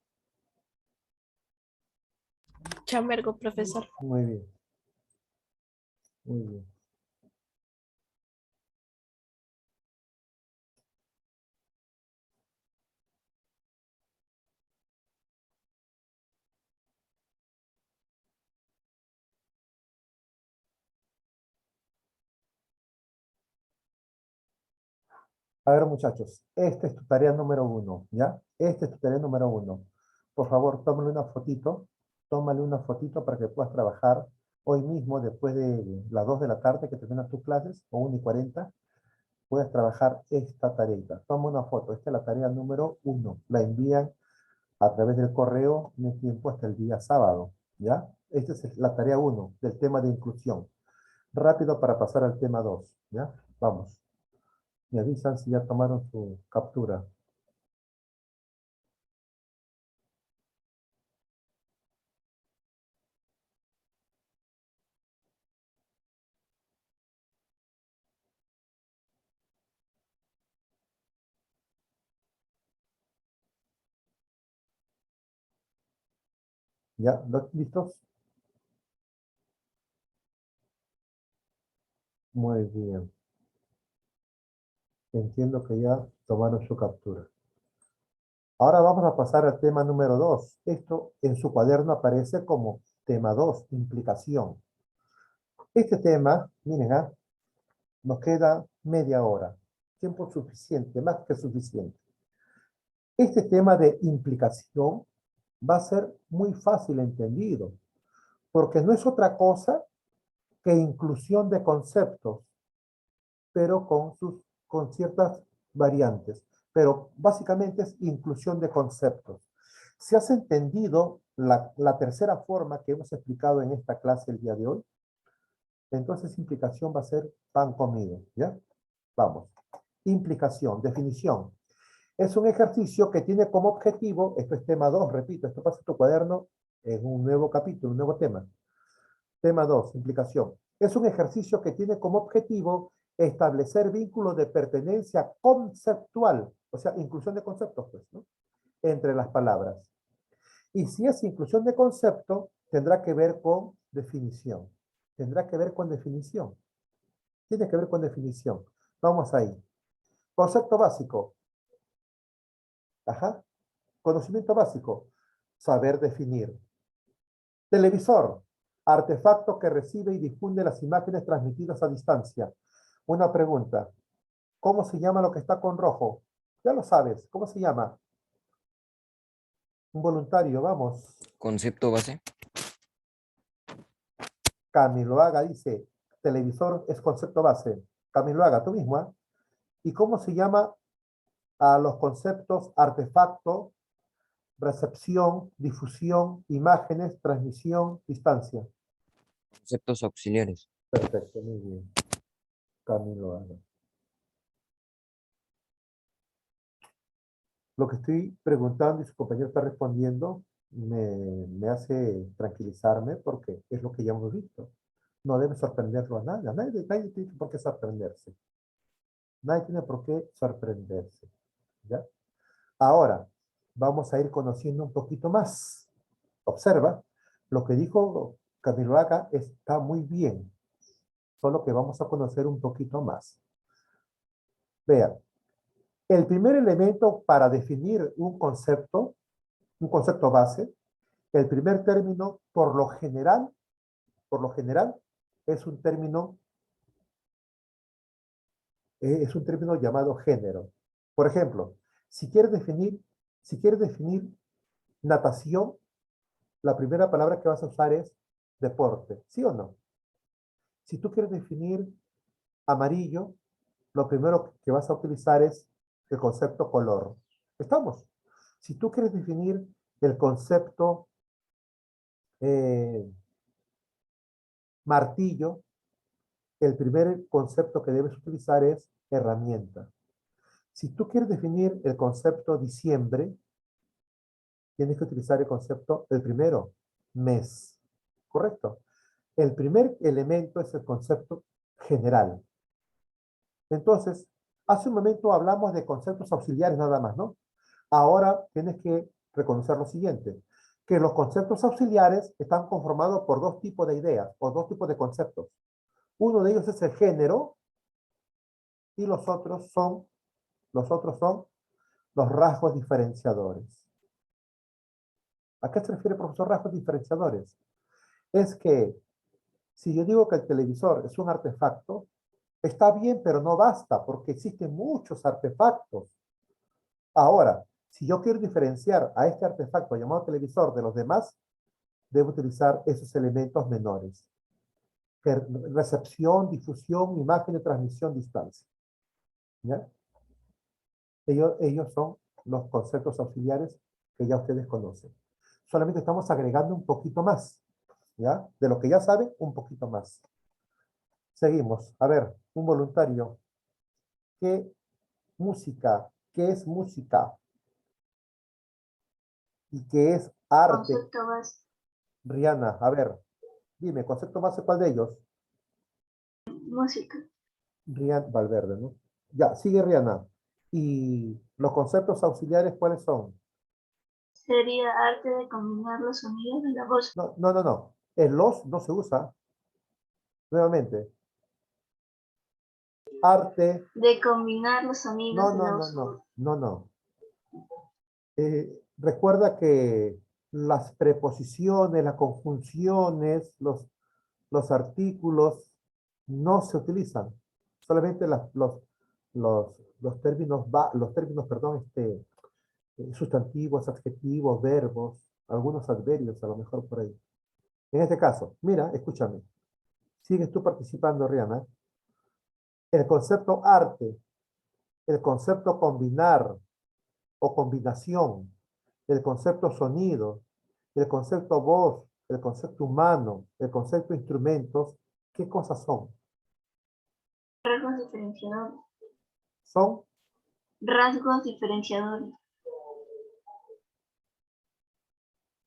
Chambergo, profesor. muy bien. Muy bien. A ver, muchachos, esta es tu tarea número 1, ¿ya? Esta es tu tarea número 1. Por favor, tómale una fotito para que puedas trabajar hoy mismo, después de las 2 de la tarde que terminas tus clases, o 1:40, puedes trabajar esta tarea. Toma una foto, esta es la tarea número 1. La envían a través del correo en el tiempo hasta el día sábado, ¿ya? Esta es la tarea 1 del tema de inclusión. Rápido para pasar al tema 2, ¿ya? Vamos. Me avisan si ya tomaron su captura. ¿Ya? ¿Listos? Muy bien. Entiendo que ya tomaron su captura. Ahora vamos a pasar al tema número 2. Esto en su cuaderno aparece como tema 2, implicación. Este tema, miren, nos queda media hora. Tiempo suficiente, más que suficiente. Este tema de implicación va a ser muy fácil entendido, porque no es otra cosa que inclusión de conceptos, pero con ciertas variantes. Pero básicamente es inclusión de conceptos. Si has entendido la tercera forma que hemos explicado en esta clase el día de hoy, entonces implicación va a ser pan comido, ¿ya? Vamos. Implicación, definición. Es un ejercicio que tiene como objetivo, esto es tema 2, repito, esto pasa en tu cuaderno en un nuevo capítulo, un nuevo tema. Tema 2, implicación. Es un ejercicio que tiene como objetivo establecer vínculos de pertenencia conceptual, o sea, inclusión de conceptos, pues, ¿no? Entre las palabras. Y si es inclusión de concepto, tendrá que ver con definición. Tendrá que ver con definición. Tiene que ver con definición. Vamos ahí. Concepto básico. Ajá. Conocimiento básico. Saber definir. Televisor. Artefacto que recibe y difunde las imágenes transmitidas a distancia. Una pregunta. ¿Cómo se llama lo que está con rojo? Ya lo sabes. ¿Cómo se llama? Un voluntario, vamos. Concepto base. Camilo Haga dice, televisor es concepto base. Camilo Haga, tú mismo, ¿eh? ¿Y cómo se llama a los conceptos artefacto, recepción, difusión, imágenes, transmisión, distancia? Conceptos auxiliares. Perfecto, muy bien. Camilo Haga. Lo que estoy preguntando y su compañero está respondiendo me hace tranquilizarme porque es lo que ya hemos visto. No debe sorprenderlo a nadie. Nadie tiene por qué sorprenderse. Nadie tiene por qué sorprenderse. ¿Ya? Ahora, vamos a ir conociendo un poquito más. Observa, lo que dijo Camilo Haga está muy bien, solo que vamos a conocer un poquito más. Vean, el primer elemento para definir un concepto base, el primer término, por lo general, es un término llamado género. Por ejemplo, si quieres definir natación, la primera palabra que vas a usar es deporte, ¿sí o no? Si tú quieres definir amarillo, lo primero que vas a utilizar es el concepto color. ¿Estamos? Si tú quieres definir el concepto martillo, el primer concepto que debes utilizar es herramienta. Si tú quieres definir el concepto diciembre, tienes que utilizar el primero, mes. ¿Correcto? El primer elemento es el concepto general. Entonces, hace un momento hablamos de conceptos auxiliares nada más, ¿no? Ahora tienes que reconocer lo siguiente, que los conceptos auxiliares están conformados por dos tipos de ideas o dos tipos de conceptos. Uno de ellos es el género y los otros son los rasgos diferenciadores. ¿A qué se refiere, profesor, rasgos diferenciadores? Es que si yo digo que el televisor es un artefacto, está bien, pero no basta, porque existen muchos artefactos. Ahora, si yo quiero diferenciar a este artefacto llamado televisor de los demás, debo utilizar esos elementos menores. Recepción, difusión, imagen de transmisión, distancia. ¿Ya? Ellos son los conceptos auxiliares que ya ustedes conocen. Solamente estamos agregando un poquito más. ¿Ya? De lo que ya saben, un poquito más. Seguimos. A ver, un voluntario. ¿Qué música? ¿Qué es música? ¿Y qué es arte? Concepto base. Rihanna, a ver, dime, concepto base, ¿cuál de ellos? Música. Rihanna, Valverde, ¿no? Ya, sigue Rihanna. ¿Y los conceptos auxiliares cuáles son? Sería arte de combinar los sonidos de la voz. No, no, no, no. El los no se usa. Nuevamente. Arte. De combinar los sonidos No, de no, la no, voz. no. No, no. Recuerda que las preposiciones, las conjunciones, los artículos no se utilizan. Solamente los términos, perdón, sustantivos, adjetivos, verbos, algunos adverbios a lo mejor por ahí. En este caso, mira, escúchame. Sigues tú participando, Rihanna. El concepto arte, el concepto combinar o combinación, el concepto sonido, el concepto voz, el concepto humano, el concepto instrumentos, ¿qué cosas son? Rasgos diferenciadores. Son, Rasgos diferenciadores.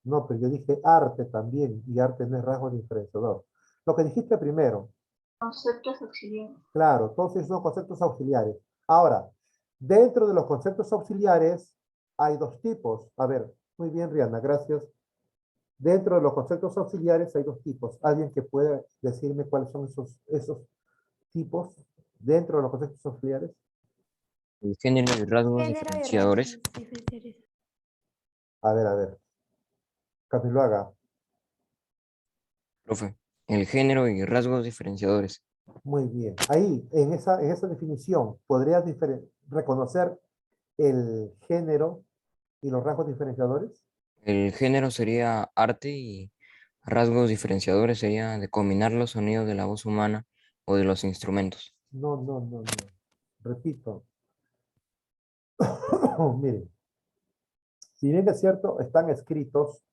no, pero yo dije arte también, y arte no es rasgo diferenciador. Lo que dijiste primero, Conceptos auxiliares. claro, todos esos son conceptos auxiliares. Ahora, dentro de los conceptos auxiliares hay dos tipos. A ver, muy bien, Rihanna, gracias. Dentro de los conceptos auxiliares hay dos tipos. ¿Alguien que pueda decirme cuáles son esos tipos dentro de los conceptos auxiliares? El género y rasgos Género y diferenciadores. rasgos diferenciadores. A ver. Camilo Haga. Profe, el género y rasgos diferenciadores. Muy bien. Ahí, en esa definición, ¿podrías reconocer el género y los rasgos diferenciadores? El género sería arte y rasgos diferenciadores sería de combinar los sonidos de la voz humana o de los instrumentos. No, no, no, no. Repito. Miren, si bien es cierto, están escritos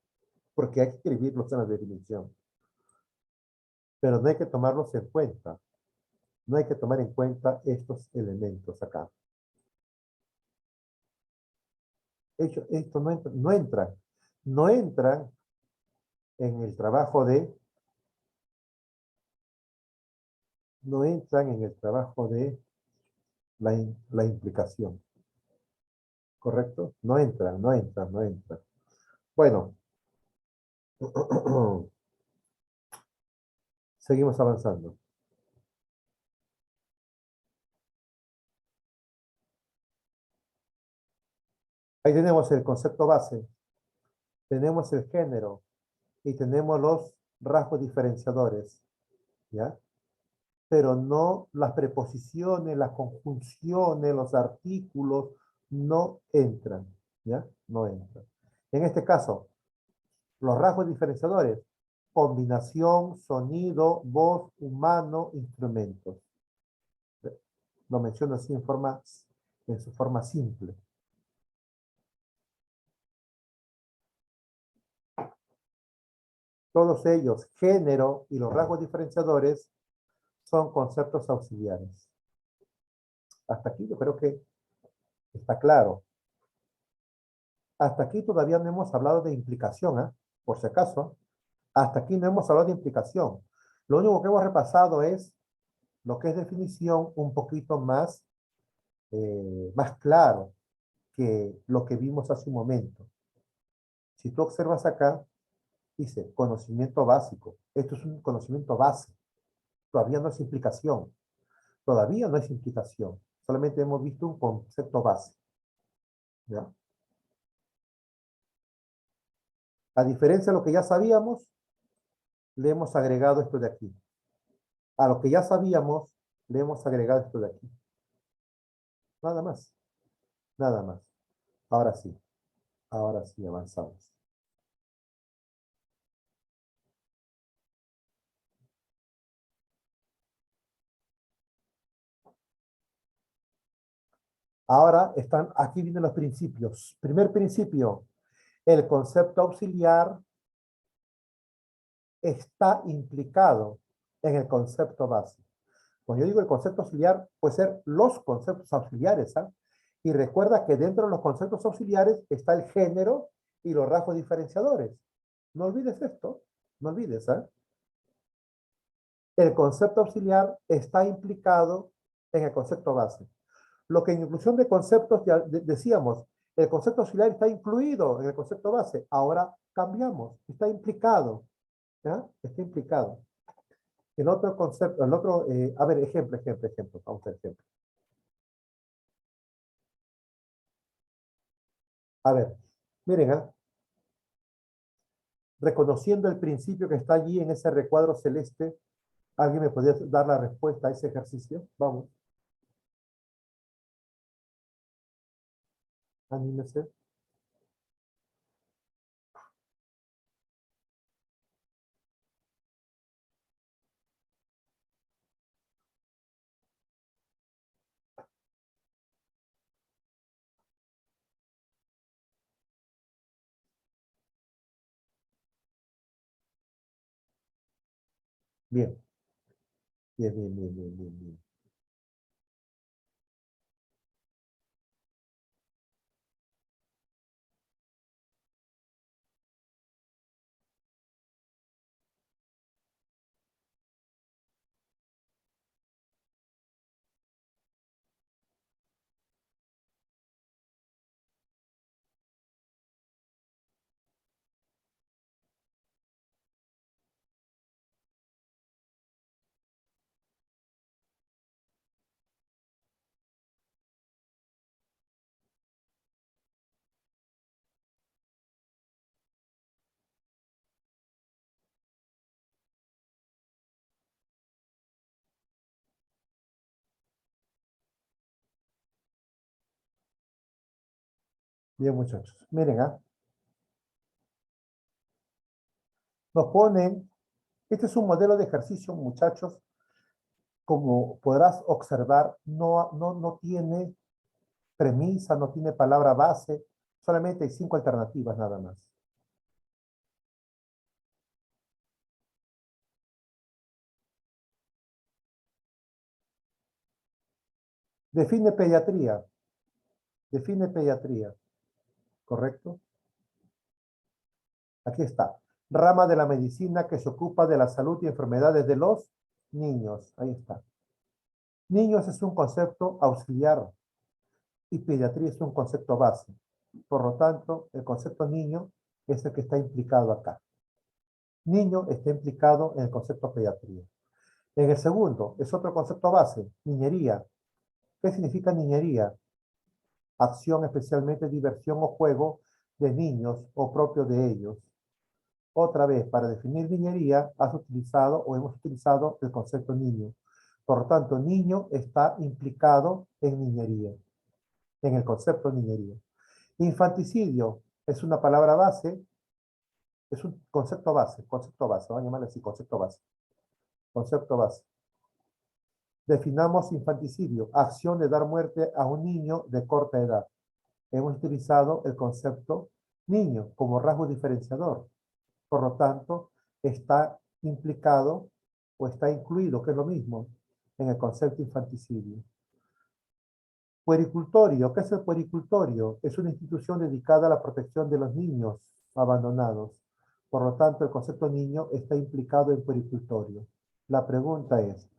porque hay que escribirlos en la definición, pero no hay que tomarlos en cuenta. No hay que tomar en cuenta estos elementos acá. Esto no entran en el trabajo de la implicación. ¿Correcto? No entran. Bueno, seguimos avanzando. Ahí tenemos el concepto base, tenemos el género y tenemos los rasgos diferenciadores, ¿ya? Pero no las preposiciones, las conjunciones, los artículos no entran, ¿ya? No entran. En este caso, los rasgos diferenciadores, combinación, sonido, voz, humano, instrumentos. Lo menciono así en su forma simple. Todos ellos, género y los rasgos diferenciadores, son conceptos auxiliares. Hasta aquí yo creo que está claro. Hasta aquí todavía no hemos hablado de implicación, ¿eh? Por si acaso. Hasta aquí no hemos hablado de implicación. Lo único que hemos repasado es lo que es definición un poquito más claro, que lo que vimos hace un momento. Si tú observas acá, dice conocimiento básico. Esto es un conocimiento base. Todavía no es implicación. Todavía no es implicación. Solamente hemos visto un concepto base. ¿Ya? A diferencia de lo que ya sabíamos, le hemos agregado esto de aquí. A lo que ya sabíamos, le hemos agregado esto de aquí. Nada más. Nada más. Ahora sí, avanzamos. Ahora están, aquí vienen los principios. Primer principio, el concepto auxiliar está implicado en el concepto base. Cuando yo digo el concepto auxiliar, puede ser los conceptos auxiliares, ¿ah? Y recuerda que dentro de los conceptos auxiliares está el género y los rasgos diferenciadores. No olvides esto, no olvides, ¿ah? El concepto auxiliar está implicado en el concepto base. Lo que en inclusión de conceptos ya decíamos, el concepto auxiliar está incluido en el concepto base. Ahora cambiamos, está implicado, ¿ya? Está implicado. El otro concepto, el otro, a ver, ejemplo, vamos a ver ejemplo. A ver, miren, ¿ah? Reconociendo el principio que está allí en ese recuadro celeste, ¿alguien me podría dar la respuesta a ese ejercicio? Vamos. Anímese. Bien. Bien. Bien, muchachos. Miren, ¿ah? Nos ponen, este es un modelo de ejercicio, muchachos. Como podrás observar, no tiene premisa, no tiene palabra base, solamente hay 5 alternativas nada más. Define pediatría. Define pediatría. ¿Correcto? Aquí está. Rama de la medicina que se ocupa de la salud y enfermedades de los niños. Ahí está. Niños es un concepto auxiliar y pediatría es un concepto base. Por lo tanto, el concepto niño es el que está implicado acá. Niño está implicado en el concepto pediatría. En el segundo, es otro concepto base, niñería. ¿Qué significa niñería? Acción, especialmente diversión o juego de niños o propio de ellos. Otra vez, para definir niñería, has utilizado o hemos utilizado el concepto niño. Por lo tanto, niño está implicado en niñería, en el concepto niñería. Infanticidio es una palabra base, es un concepto base, vamos a llamarle así, concepto base. Concepto base. Definamos infanticidio, acción de dar muerte a un niño de corta edad. Hemos utilizado el concepto niño como rasgo diferenciador. Por lo tanto, está implicado o está incluido, que es lo mismo, en el concepto infanticidio. Puericultorio. ¿Qué es el puericultorio? Es una institución dedicada a la protección de los niños abandonados. Por lo tanto, el concepto niño está implicado en puericultorio. La pregunta es,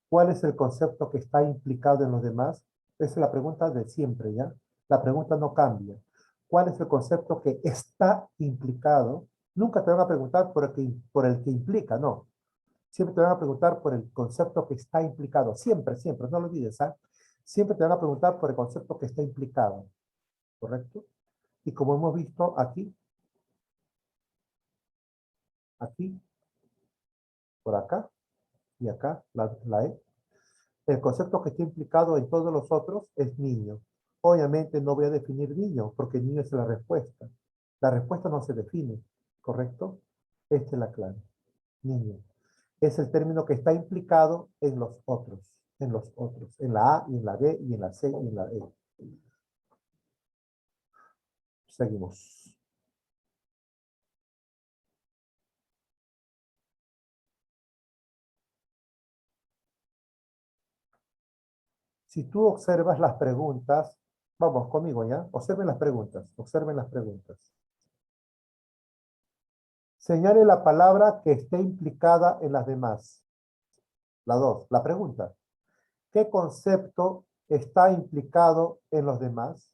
¿cuál es el concepto que está implicado en los demás? Esa es la pregunta de siempre, ¿ya? La pregunta no cambia. ¿Cuál es el concepto que está implicado? Nunca te van a preguntar por el que implica, no. Siempre te van a preguntar por el concepto que está implicado. Siempre, siempre, no lo olvides, ¿ah? Siempre te van a preguntar por el concepto que está implicado. ¿Correcto? Y como hemos visto aquí, por acá y acá, la E, el concepto que está implicado en todos los otros es niño. Obviamente no voy a definir niño, porque niño es la respuesta. La respuesta no se define, ¿correcto? Esta es la clave. Niño. Es el término que está implicado en los otros. En los otros. En la A, y en la B, y en la C, y en la E. Seguimos. Si tú observas las preguntas, vamos conmigo ya, observen las preguntas, observen las preguntas. Señale la palabra que esté implicada en las demás. La 2, la pregunta. ¿Qué concepto está implicado en los demás?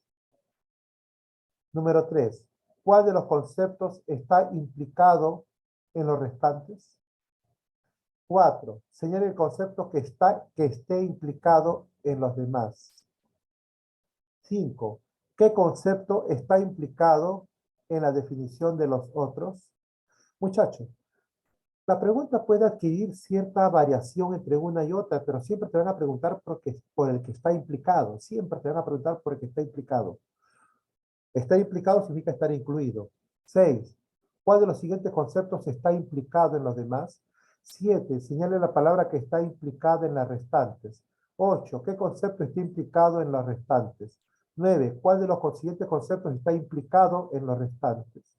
Número 3. ¿Cuál de los conceptos está implicado en los restantes? 4. Señale el concepto que esté implicado en los demás. 5. ¿Qué concepto está implicado en la definición de los otros? Muchachos, la pregunta puede adquirir cierta variación entre una y otra, pero siempre te van a preguntar por el que está implicado. Siempre te van a preguntar por el que está implicado. Estar implicado significa estar incluido. 6. ¿Cuál de los siguientes conceptos está implicado en los demás? 7. Señale la palabra que está implicada en las restantes. 8. ¿Qué concepto está implicado en las restantes? 9. ¿Cuál de los siguientes conceptos está implicado en los restantes?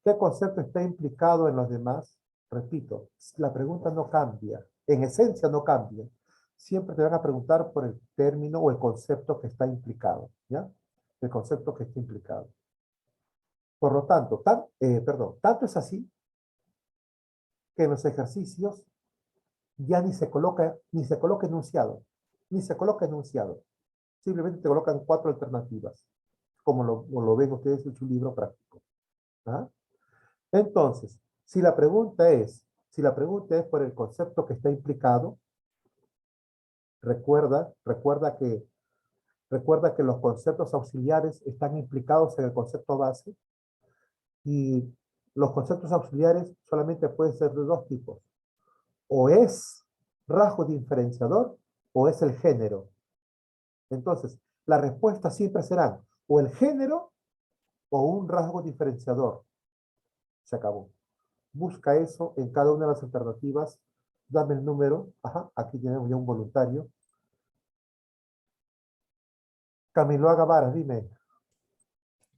¿Qué concepto está implicado en los demás? Repito, la pregunta no cambia. En esencia no cambia. Siempre te van a preguntar por el término o el concepto que está implicado. ¿Ya? El concepto que está implicado. Por lo tanto, tanto es así que en los ejercicios ya ni se coloca enunciado. Ni se coloca enunciado. Simplemente te colocan 4 alternativas, como lo ven ustedes en su libro práctico. ¿Ah? Entonces, si la pregunta es por el concepto que está implicado, recuerda que los conceptos auxiliares están implicados en el concepto base y los conceptos auxiliares solamente pueden ser de 2 tipos. O es rasgo diferenciador o es el género. Entonces, la respuesta siempre será o el género o un rasgo diferenciador. Se acabó. Busca eso en cada una de las alternativas. Dame el número. Ajá, aquí tenemos ya un voluntario. Camilo Agavaras, dime.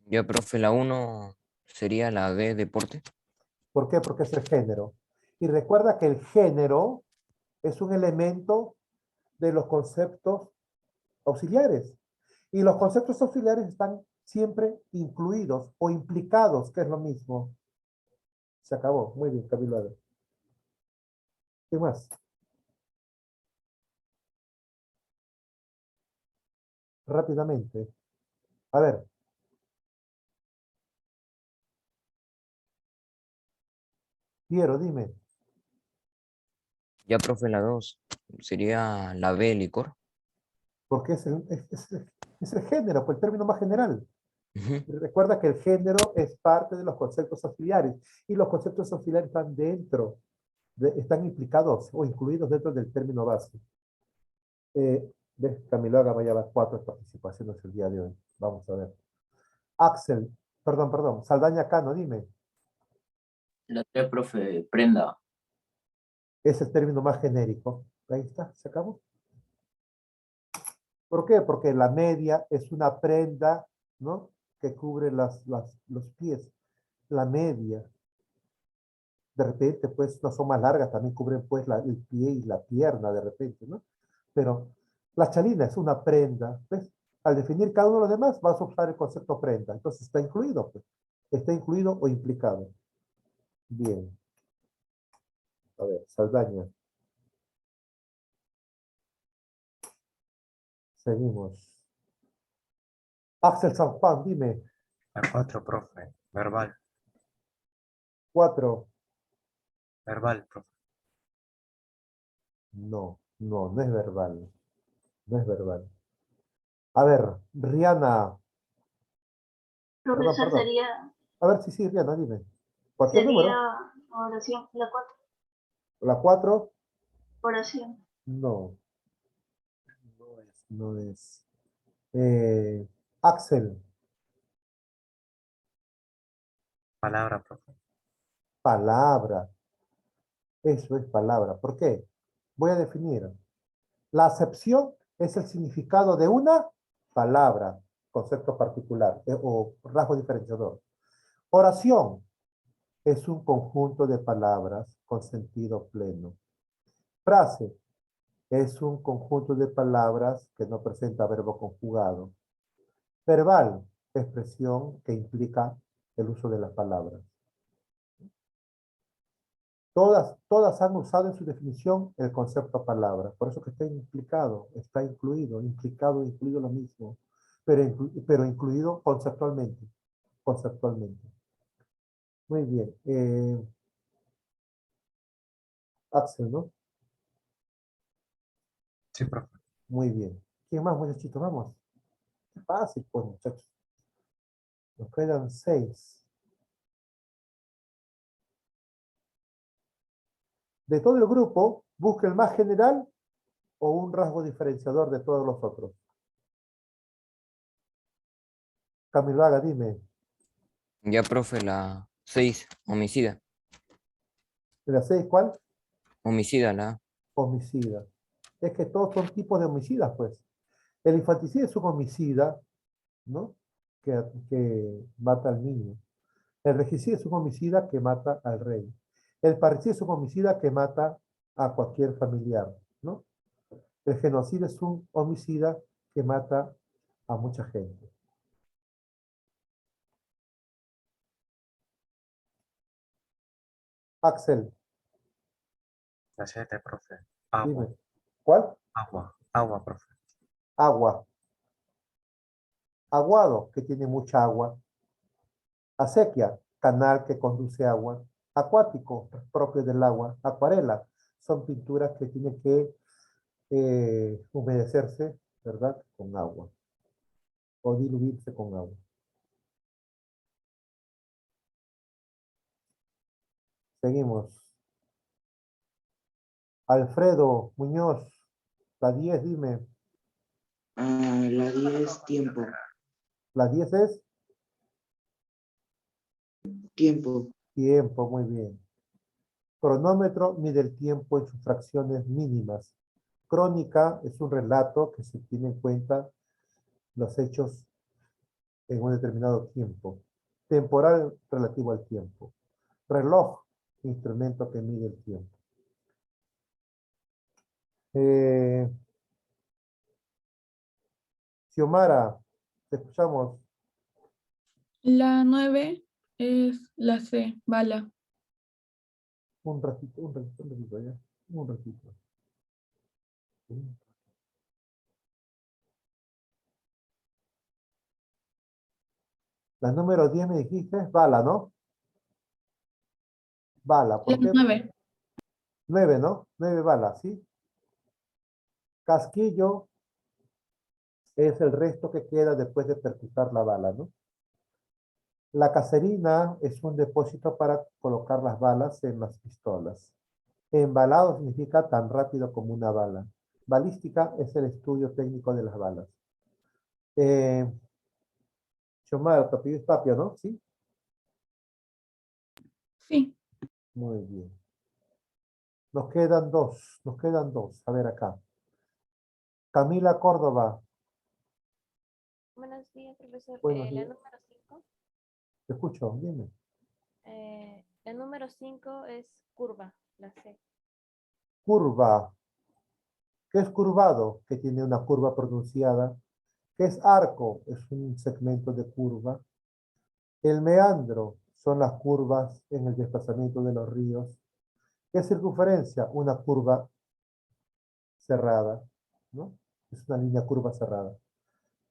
Ya, profe, la 1 sería la D, deporte. ¿Por qué? Porque es el género. Y recuerda que el género es un elemento de los conceptos auxiliares. Y los conceptos auxiliares están siempre incluidos o implicados, que es lo mismo. Se acabó. Muy bien, Camilo. ¿Qué más? Rápidamente. A ver. Piero, dime. Ya, profe, la 2 sería la B, licor. Porque es el género, pues el término más general. Ujú. Recuerda que el género es parte de los conceptos auxiliares y los conceptos auxiliares están están implicados o incluidos dentro del término base. ¿Ves? Camilo Agama ya las 4 participaciones el día de hoy. Vamos a ver. Axel, perdón. Saldaña Cano, dime. La T, profe, prenda. Ese es el término más genérico. Ahí está, se acabó. ¿Por qué? Porque la media es una prenda, ¿no? Que cubre los pies. La media. De repente, pues, no son más largas, también cubren, pues, el pie y la pierna, de repente, ¿no? Pero la chalina es una prenda, ¿ves? Al definir cada uno de los demás, vas a usar el concepto prenda. Entonces, está incluido, pues. Está incluido o implicado. Bien. A ver, Saldaña. Seguimos. Axel San Juan, dime. La 4, profe. Verbal. 4. Verbal, profe. No, no, no es verbal. No es verbal. A ver, Rihanna. Perdón, Profesor, perdón. A ver, sí, Rihanna, dime. Cualquier número. oración, la 4, La 4. oración. No, no es. Axel, Palabra, profe. palabra. Eso es palabra. ¿Por qué? Voy a definir. La acepción es el significado de una palabra, concepto particular o rasgo diferenciador. Oración es un conjunto de palabras con sentido pleno. Frase es un conjunto de palabras que no presenta verbo conjugado. Verbal, expresión que implica el uso de las palabras. Todas han usado en su definición el concepto palabra. Por eso que está implicado, está incluido, implicado, incluido lo mismo, pero incluido conceptualmente. Conceptualmente. Muy bien. Axel, ¿no? Sí, profe. Muy bien. ¿Quién más, muchachitos? Vamos. Fácil, pues, muchachos. Nos quedan 6. De todo el grupo, busque el más general o un rasgo diferenciador de todos los otros. Camilo Haga, dime. Ya, profe, la 6, homicida. ¿De las 6 cuál? Homicida, la A. Homicida. Es que todos son tipos de homicidas, pues. El infanticidio es un homicida, ¿no? Que mata al niño. El regicidio es un homicida que mata al rey. El parricidio es un homicida que mata a cualquier familiar, ¿no? El genocidio es un homicida que mata a mucha gente. Axel, La 7, profe. Agua. dime. ¿Cuál? Agua. Agua, profe. Agua. Aguado, que tiene mucha agua. Acequia, canal que conduce agua. Acuático, propio del agua. Acuarela, son pinturas que tienen que humedecerse, ¿verdad? Con agua. O diluirse con agua. Seguimos. Alfredo Muñoz, la 10, dime. La 10, tiempo. La 10 es Tiempo. tiempo, muy bien. Cronómetro mide el tiempo en sus fracciones mínimas. Crónica es un relato que se tiene en cuenta los hechos en un determinado tiempo. Temporal relativo al tiempo. Reloj, instrumento que mide el tiempo. Xiomara, te escuchamos. La 9 es la C, bala. Un ratito, ya. Un ratito. La número 10 me dijiste es bala, ¿no? Bala, La ¿por qué? 9. 9, ¿no? 9 balas, ¿sí? Casquillo es el resto que queda después de percutar la bala, ¿no? La caserina es un depósito para colocar las balas en las pistolas. Embalado significa tan rápido como una bala. Balística es el estudio técnico de las balas. Xiomara, tu apellido es Tapia, ¿no? Sí. Sí. Muy bien. Nos quedan dos. A ver acá. Camila Córdoba. Buenos días, profesor. Buenos La días. número 5. Te escucho, dime. La número 5 es curva, la C. Curva. ¿Qué es curvado? Que tiene una curva pronunciada. ¿Qué es arco? Es un segmento de curva. El meandro son las curvas en el desplazamiento de los ríos. ¿Qué es circunferencia? Una curva cerrada, ¿no? Es una línea curva cerrada.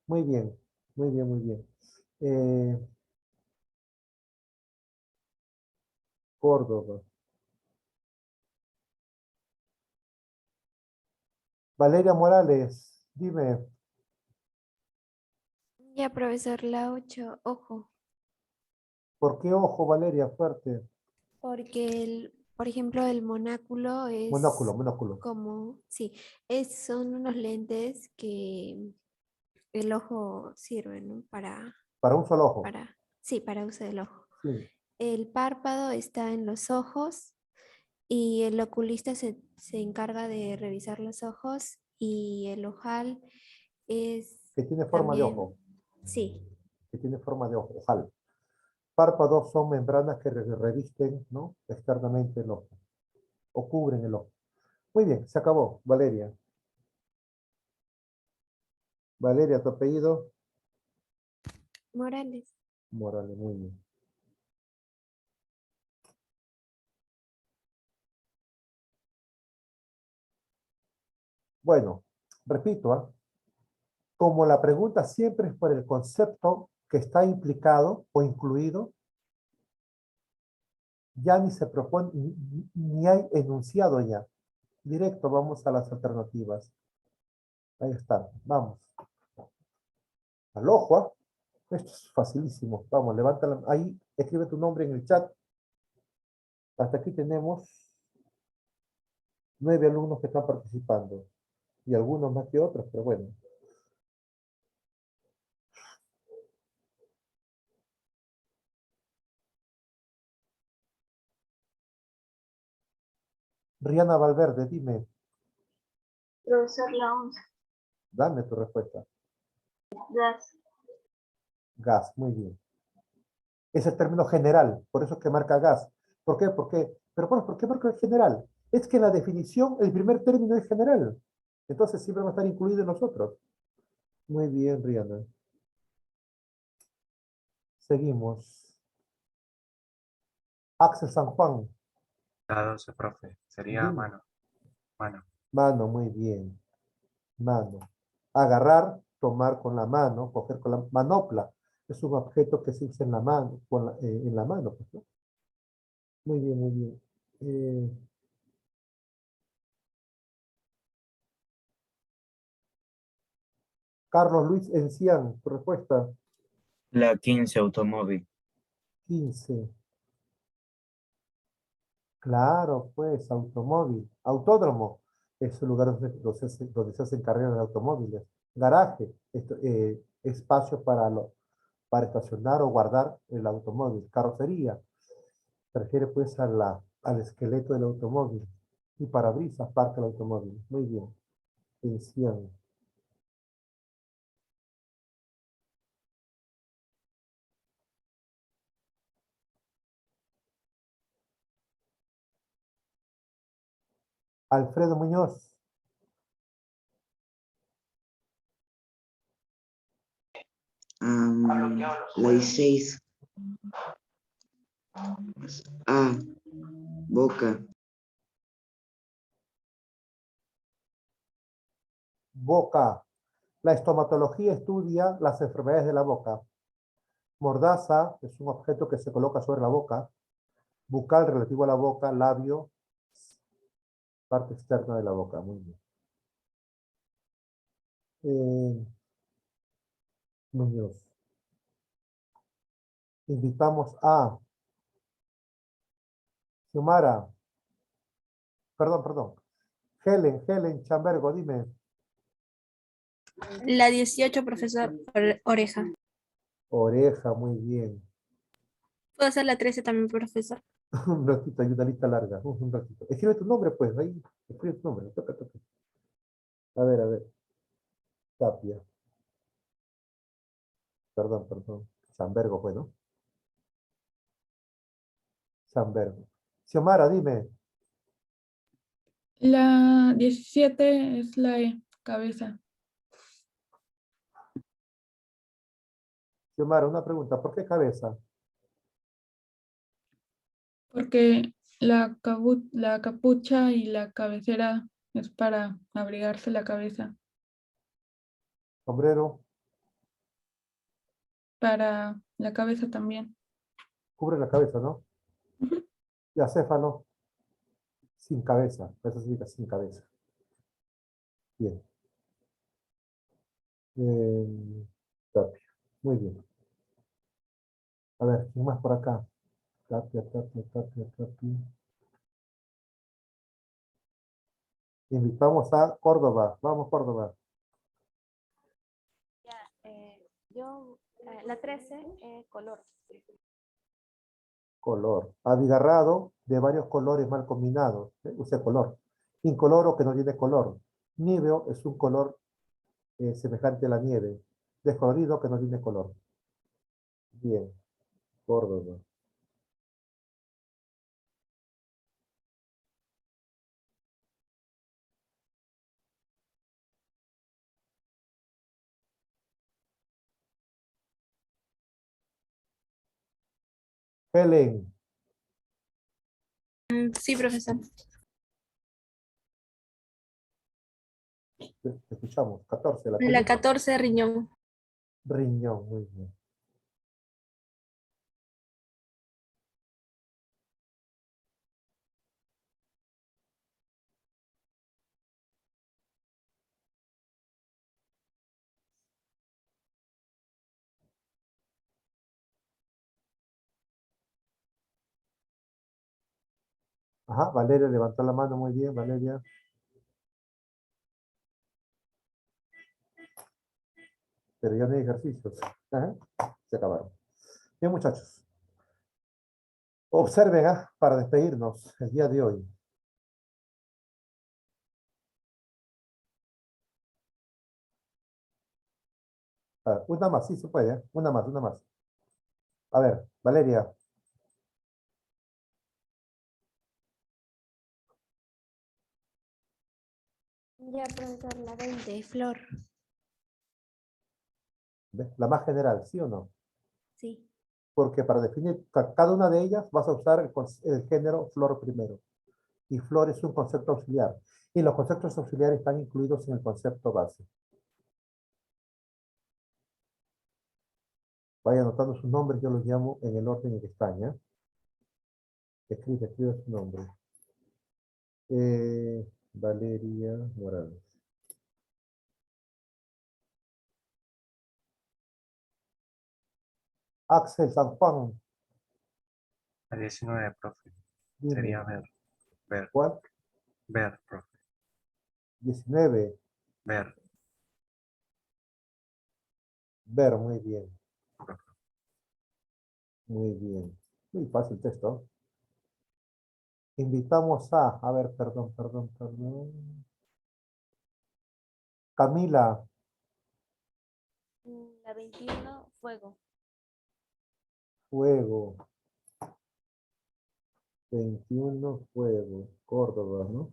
Muy bien. Muy bien, muy bien. Eh, Córdoba. Valeria Morales, dime, Ya, profesor, la 8, ojo. ¿por qué ojo, Valeria? Fuerte. Porque, por ejemplo, el monáculo Monóculo, es monóculo. como, sí, son unos lentes que el ojo sirve, ¿no? Para un solo ojo. Sí, para uso del ojo. Sí. El párpado está en los ojos y el oculista se encarga de revisar los ojos y el ojal es Que tiene forma de también, ojo. sí, Que tiene forma de ojo, ojal. Párpados son membranas que revisten, ¿no? Externamente el ojo. O cubren el ojo. Muy bien, se acabó. Valeria. Valeria, tu apellido. Morales. Morales, muy bien. Bueno, repito, ¿ah? Como la pregunta siempre es por el concepto que está implicado o incluido, ya ni se propone, ni hay enunciado ya. Directo, vamos a las alternativas. Ahí está, vamos. Al ojo, ¿ah? Esto es facilísimo. Vamos, levántala. Ahí, escribe tu nombre en el chat. Hasta aquí tenemos 9 alumnos que están participando. Y algunos más que otros, pero bueno. Rihanna Valverde, dime, Profesor, la 11. dame tu respuesta. Gas. Gas, muy bien. Es el término general, por eso es que marca gas. ¿Por qué? Pero bueno, ¿por qué marca el general? Es que en la definición el primer término es general. Entonces siempre va a estar incluido en los otros. Muy bien, Rihanna. Seguimos. Axel San Juan, La 12, profe. Sería dime. mano. Mano. Mano, muy bien. Mano. Agarrar, tomar con la mano, coger con la manopla. Es un objeto que se usa en la mano, en la mano, pues, ¿no? Muy bien, muy bien. Carlos Luis Encián, tu respuesta. La 15, automóvil. 15. Claro, pues, automóvil. Autódromo es un lugar donde se hacen carreras de automóviles. Garaje, espacio para estacionar o guardar el automóvil. Carrocería, se refiere pues al esqueleto del automóvil. Y parabrisas, parte del automóvil. Muy bien. Encián. Alfredo Muñoz. La 16. A. Boca. Boca. La estomatología estudia las enfermedades de la boca. Mordaza es un objeto que se coloca sobre la boca. Bucal relativo a la boca. Labio, parte externa de la boca. Muy bien. Muñoz. Invitamos a Xiomara. Perdón. Helen Chambergo, dime. La 18, profesor, oreja. Oreja, muy bien. Puedo hacer la 13 también, profesor. Un ratito, hay una lista larga. Un ratito. Escribe tu nombre, pues. Ahí. Escribe tu nombre. Toca. A ver. Tapia. Perdón. Chambergo, pues, ¿no? Chambergo. Xiomara, dime. La 17 es la E, cabeza. Xiomara, una pregunta. ¿Por qué cabeza? Porque la capucha y la cabecera es para abrigarse la cabeza. Sombrero. para la cabeza también. Cubre la cabeza, ¿no? Ujú. Y acéfalo, sin cabeza. Eso significa sin cabeza. Bien. Tapia. Muy bien. A ver, ¿quién más por acá? Tapia, tapia, tapia, tapia. Invitamos a Córdoba. Vamos, Córdoba. La 13, color. Color. Abigarrado, de varios colores mal combinados. Use color. Incoloro, que no tiene color. Níveo es un color semejante a la nieve. Descolorido, que no tiene color. Bien. Córdoba. Helen. Sí, profesor. Te escuchamos. 14. La La tuya. 14, riñón. Riñón. Muy bien. Ajá, Valeria levantó la mano. Muy bien, Valeria. Pero ya no hay ejercicios. Ajá, se acabaron. Bien, muchachos. Observen, para despedirnos el día de hoy. A ver, una más, sí se puede, ¿eh? Una más, una más. A ver, Valeria. Ya, profesor, la 20, flor. ¿Ve? La más general, ¿sí o no? Sí. Porque para definir cada una de ellas vas a usar el género flor primero. Y flor es un concepto auxiliar. Y los conceptos auxiliares están incluidos en el concepto base. Vaya anotando sus nombres, yo los llamo en el orden en que están, ¿ya? Escribe su nombre. Valeria Morales. Axel San Juan. La 19, profe. Dime, Sería ver, ¿cuál? ver, profe. 19. Ver, Ver, muy bien. profe. Muy bien. Muy fácil texto. Invitamos a ver, perdón. Camila, La 21, fuego. fuego. 21, fuego. Córdoba, ¿no?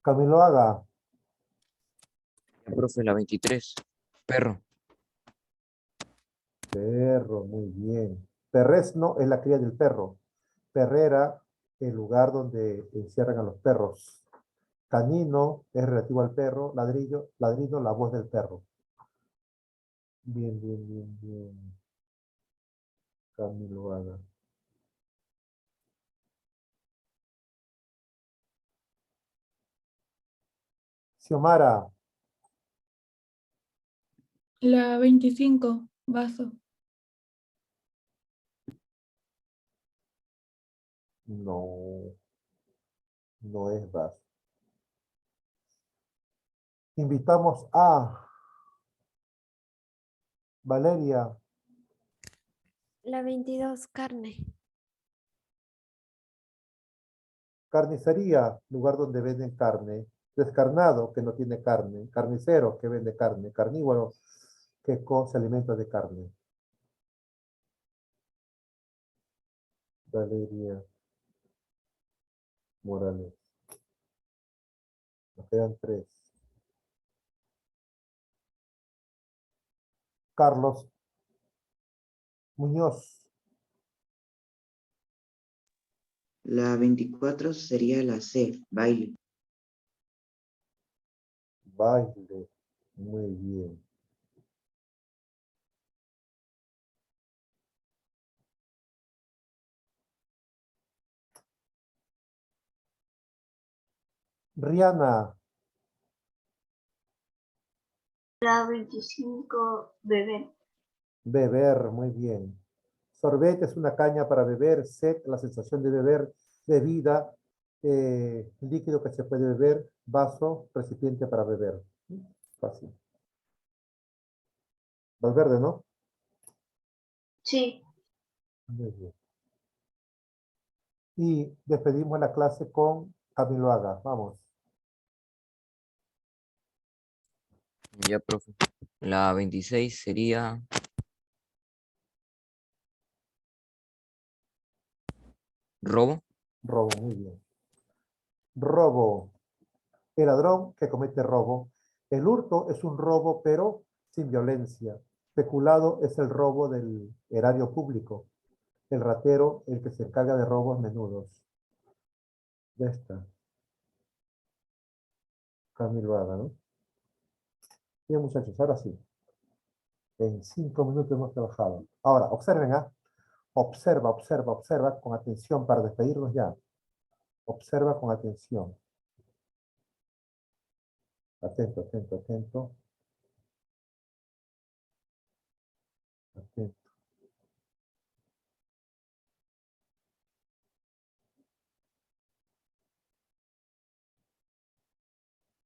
Camilo Haga, Profe, la 23. Perro. perro, muy bien. Perresno es la cría del perro. Perrera, el lugar donde encierran a los perros. Canino es relativo al perro. Ladrillo, ladrido, la voz del perro. Bien. Camilo Haga. Xiomara, La 25, vaso. no, no es vaso. Invitamos a Valeria, La 22, carne. carnicería, lugar donde venden carne. Descarnado, que no tiene carne. Carnicero, que vende carne. Carnívoro, que se alimenta de carne. Valeria Morales. Nos quedan 3. Carlos Muñoz. La 24 sería la C, baile. Baile. Muy bien. Rihanna. La 25, beber. Beber, muy bien. Sorbete es una caña para beber. Sed, la sensación de beber. Bebida, líquido que se puede beber. Vaso, recipiente para beber. Fácil. Valverde, ¿no? Sí. Muy bien. Y despedimos la clase con Camilo Haga. Vamos. Ya, profe. La 26 sería robo. Robo, muy bien. Robo. El ladrón que comete robo. El hurto es un robo, pero sin violencia. Peculado es el robo del erario público. El ratero, el que se encarga de robos menudos. Ya está. Camilo Haga, ¿no? Bien, muchachos, ahora sí. En 5 minutos hemos trabajado. Ahora, observen, ¿ah? Observa, observa, observa con atención para despedirnos ya. Observa con atención. Atento, atento, atento. Atento.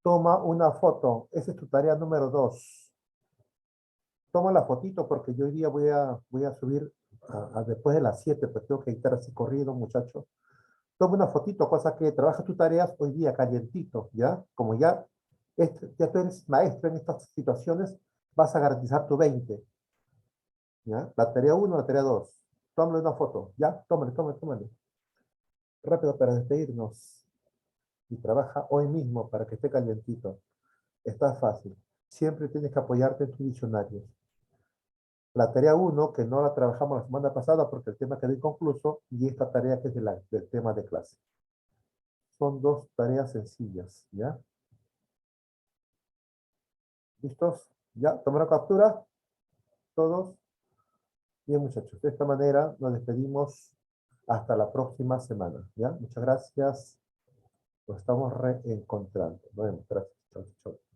Toma una foto. Esa es tu tarea número 2. Toma la fotito porque yo hoy día voy a subir después de las 7, pues tengo que editar así corrido, muchachos. Toma una fotito, cosa que trabaja tus tareas hoy día calientito, ¿ya? Como ya tú eres maestro en estas situaciones, vas a garantizar tu 20, ¿ya? La tarea 1, la tarea 2. Tómale una foto, ¿ya? Tómale, tómale, tómale. Rápido para despedirnos. Y trabaja hoy mismo para que esté calientito. Está fácil. Siempre tienes que apoyarte en tus diccionarios. La tarea 1, que no la trabajamos la semana pasada porque el tema quedó inconcluso, y esta tarea que es del tema de clase. Son 2 tareas sencillas, ¿ya? ¿Listos? ¿Ya? ¿Tomaron captura? ¿Todos? Bien, muchachos. De esta manera nos despedimos hasta la próxima semana, ¿ya? Muchas gracias. Nos estamos reencontrando. Nos vemos. Gracias. Chau, chau.